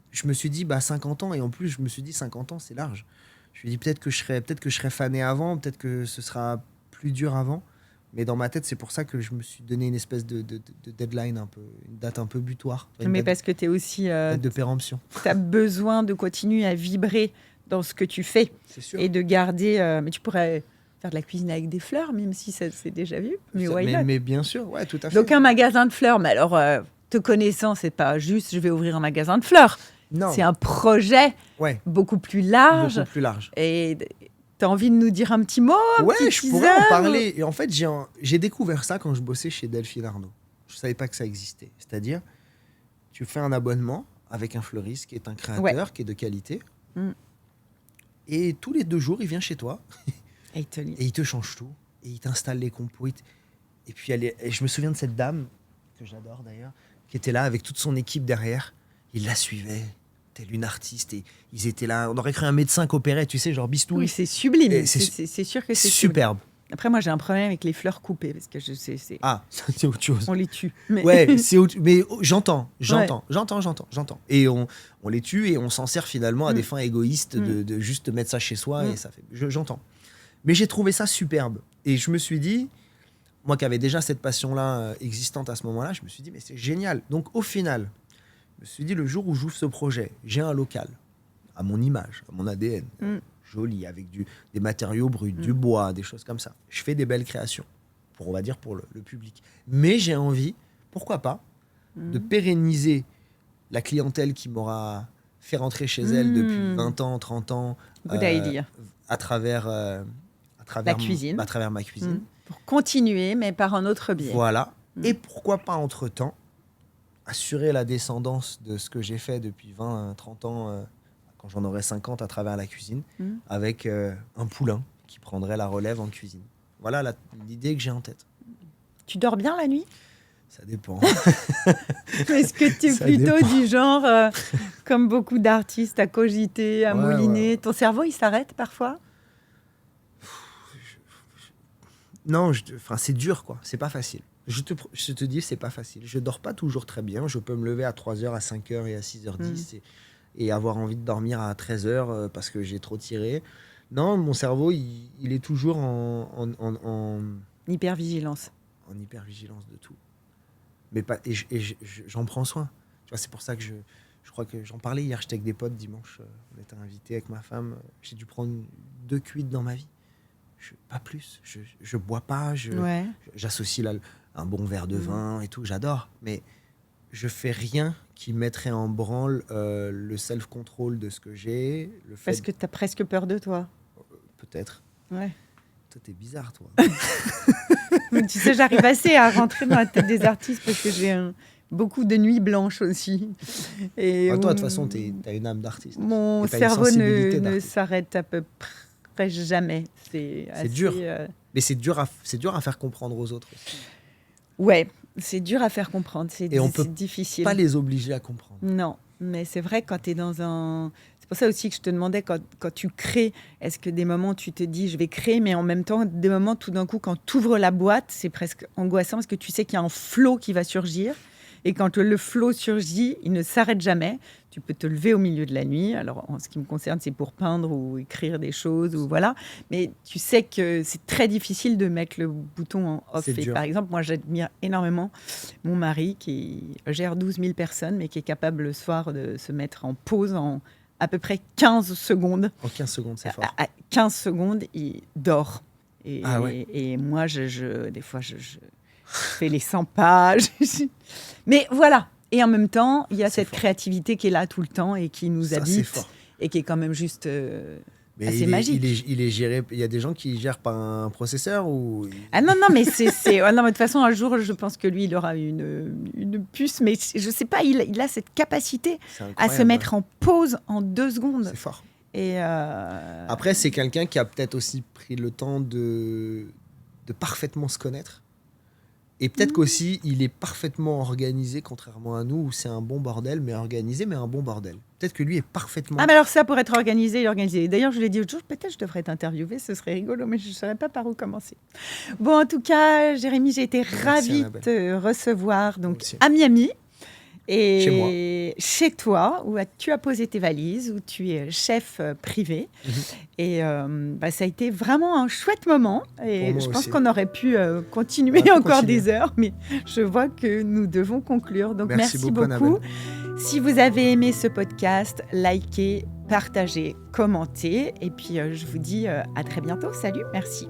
je me suis dit 50 ans, et en plus je me suis dit 50 ans c'est large. Je me suis dit peut-être que je serais fané avant, peut-être que ce sera plus dur avant, mais dans ma tête c'est pour ça que je me suis donné une espèce de deadline, un peu, une date un peu butoir. Mais parce que tu es aussi date de péremption. Tu as besoin de continuer à vibrer dans ce que tu fais. C'est sûr. Et de garder mais tu pourrais faire de la cuisine avec des fleurs, même si ça c'est déjà vu. Mais bien sûr, ouais, tout à fait. Donc un magasin de fleurs, mais alors te connaissant, c'est pas juste je vais ouvrir un magasin de fleurs. Non. C'est un projet beaucoup plus large. Beaucoup plus large. Et tu as envie de nous dire un petit mot? Je pourrais en parler. Et en fait, j'ai découvert ça quand je bossais chez Delphine Arnaud. Je ne savais pas que ça existait. C'est-à-dire, tu fais un abonnement avec un fleuriste qui est un créateur, qui est de qualité. Et tous les 2 jours, il vient chez toi. Et il te change tout. Et il t'installe les compos. Et puis, et je me souviens de cette dame, que j'adore d'ailleurs, qui était là avec toute son équipe derrière. Il la suivait, telle une artiste, et ils étaient là. On aurait cru un médecin qui opérait, tu sais, genre bistouri. Oui, c'est sublime. C'est sûr que c'est superbe. Sublime. Après, moi, j'ai un problème avec les fleurs coupées parce que c'est. Ah, c'est autre chose. On les tue. Mais... Ouais, mais j'entends. Et on les tue et on s'en sert finalement à des fins égoïstes de juste mettre ça chez soi et ça fait. J'entends. Mais j'ai trouvé ça superbe et je me suis dit, moi qui avais déjà cette passion-là existante à ce moment-là, je me suis dit mais c'est génial. Donc au final. Je me suis dit, le jour où j'ouvre ce projet, j'ai un local, à mon image, à mon ADN, joli, avec des matériaux bruts, du bois, des choses comme ça. Je fais des belles créations, on va dire pour le public. Mais j'ai envie, pourquoi pas, de pérenniser la clientèle qui m'aura fait rentrer chez elle depuis 20 ans, 30 ans, à travers la cuisine. À travers ma cuisine. Pour continuer, mais par un autre biais. Voilà. Et pourquoi pas, entre-temps, assurer la descendance de ce que j'ai fait depuis 20, 30 ans, quand j'en aurai 50 à travers la cuisine, avec un poulain qui prendrait la relève en cuisine. Voilà l'idée que j'ai en tête. Tu dors bien la nuit ? Ça dépend. Est-ce que tu es plutôt du genre, comme beaucoup d'artistes, à cogiter, à mouliner ? Ouais. Ton cerveau, il s'arrête parfois ? Non, c'est dur, quoi. C'est pas facile. Je te dis, c'est pas facile. Je dors pas toujours très bien. Je peux me lever à 3h, à 5h et à 6h10 et avoir envie de dormir à 13h parce que j'ai trop tiré. Non, mon cerveau, il est toujours en hypervigilance. En hypervigilance de tout. Mais pas, j'en prends soin. Tu vois, c'est pour ça que je crois que j'en parlais hier. J'étais avec des potes dimanche. On était invités avec ma femme. J'ai dû prendre 2 cuites dans ma vie. Pas plus. Je bois pas. J'associe un bon verre de vin et tout. J'adore. Mais je fais rien qui mettrait en branle le self-control de ce que j'ai. Parce que tu as presque peur de toi. Peut-être. Ouais. Toi, t'es bizarre, toi. Tu sais, j'arrive assez à rentrer dans la tête des artistes parce que j'ai beaucoup de nuits blanches aussi. Et toi, de toute façon, t'as une âme d'artiste. Mon cerveau ne s'arrête à peu près jamais. C'est dur. Mais c'est dur à faire comprendre aux autres aussi. Ouais, c'est dur à faire comprendre. C'est difficile. Pas les obliger à comprendre. Non, mais c'est vrai quand tu es dans un... C'est pour ça aussi que je te demandais, quand tu crées, est-ce que des moments tu te dis je vais créer, mais en même temps, des moments tout d'un coup, quand tu ouvres la boîte, c'est presque angoissant parce que tu sais qu'il y a un flot qui va surgir. Et quand le flot surgit, il ne s'arrête jamais. Tu peux te lever au milieu de la nuit. Alors, en ce qui me concerne, c'est pour peindre ou écrire des choses, ou voilà. Mais tu sais que c'est très difficile de mettre le bouton en off. Et par exemple, moi, j'admire énormément mon mari qui gère 12 000 personnes, mais qui est capable le soir de se mettre en pause en à peu près 15 secondes. En 15 secondes, c'est fort. À 15 secondes, il dort. Et moi, des fois, je fais les 100 pages. Mais voilà. Et en même temps, il y a cette créativité qui est là tout le temps et qui nous habite et qui est quand même juste assez magique. Il est géré. Il y a des gens qui gèrent par un processeur ou... Ah non, mais non, mais de toute façon, un jour, je pense que lui, il aura une puce, mais je sais pas, il a cette capacité à se mettre en pause en 2 secondes. C'est fort. Et Après, c'est quelqu'un qui a peut-être aussi pris le temps de parfaitement se connaître. Et peut-être qu'aussi, il est parfaitement organisé, contrairement à nous, où c'est un bon bordel, mais organisé, mais un bon bordel. Peut-être que lui est parfaitement... Ah, mais alors ça, pour être organisé, il est organisé. D'ailleurs, je lui ai dit l'autre jour, peut-être je devrais t'interviewer, ce serait rigolo, mais je ne saurais pas par où commencer. Bon, en tout cas, Jérémy, j'ai été ravie de te recevoir donc, à Miami. Et chez toi, où tu as posé tes valises, où tu es chef privé. Et ça a été vraiment un chouette moment. Et je pense qu'on aurait pu continuer encore des heures, mais je vois que nous devons conclure. Donc merci beaucoup. Si vous avez aimé ce podcast, likez, partagez, commentez. Et puis je vous dis à très bientôt. Salut, merci.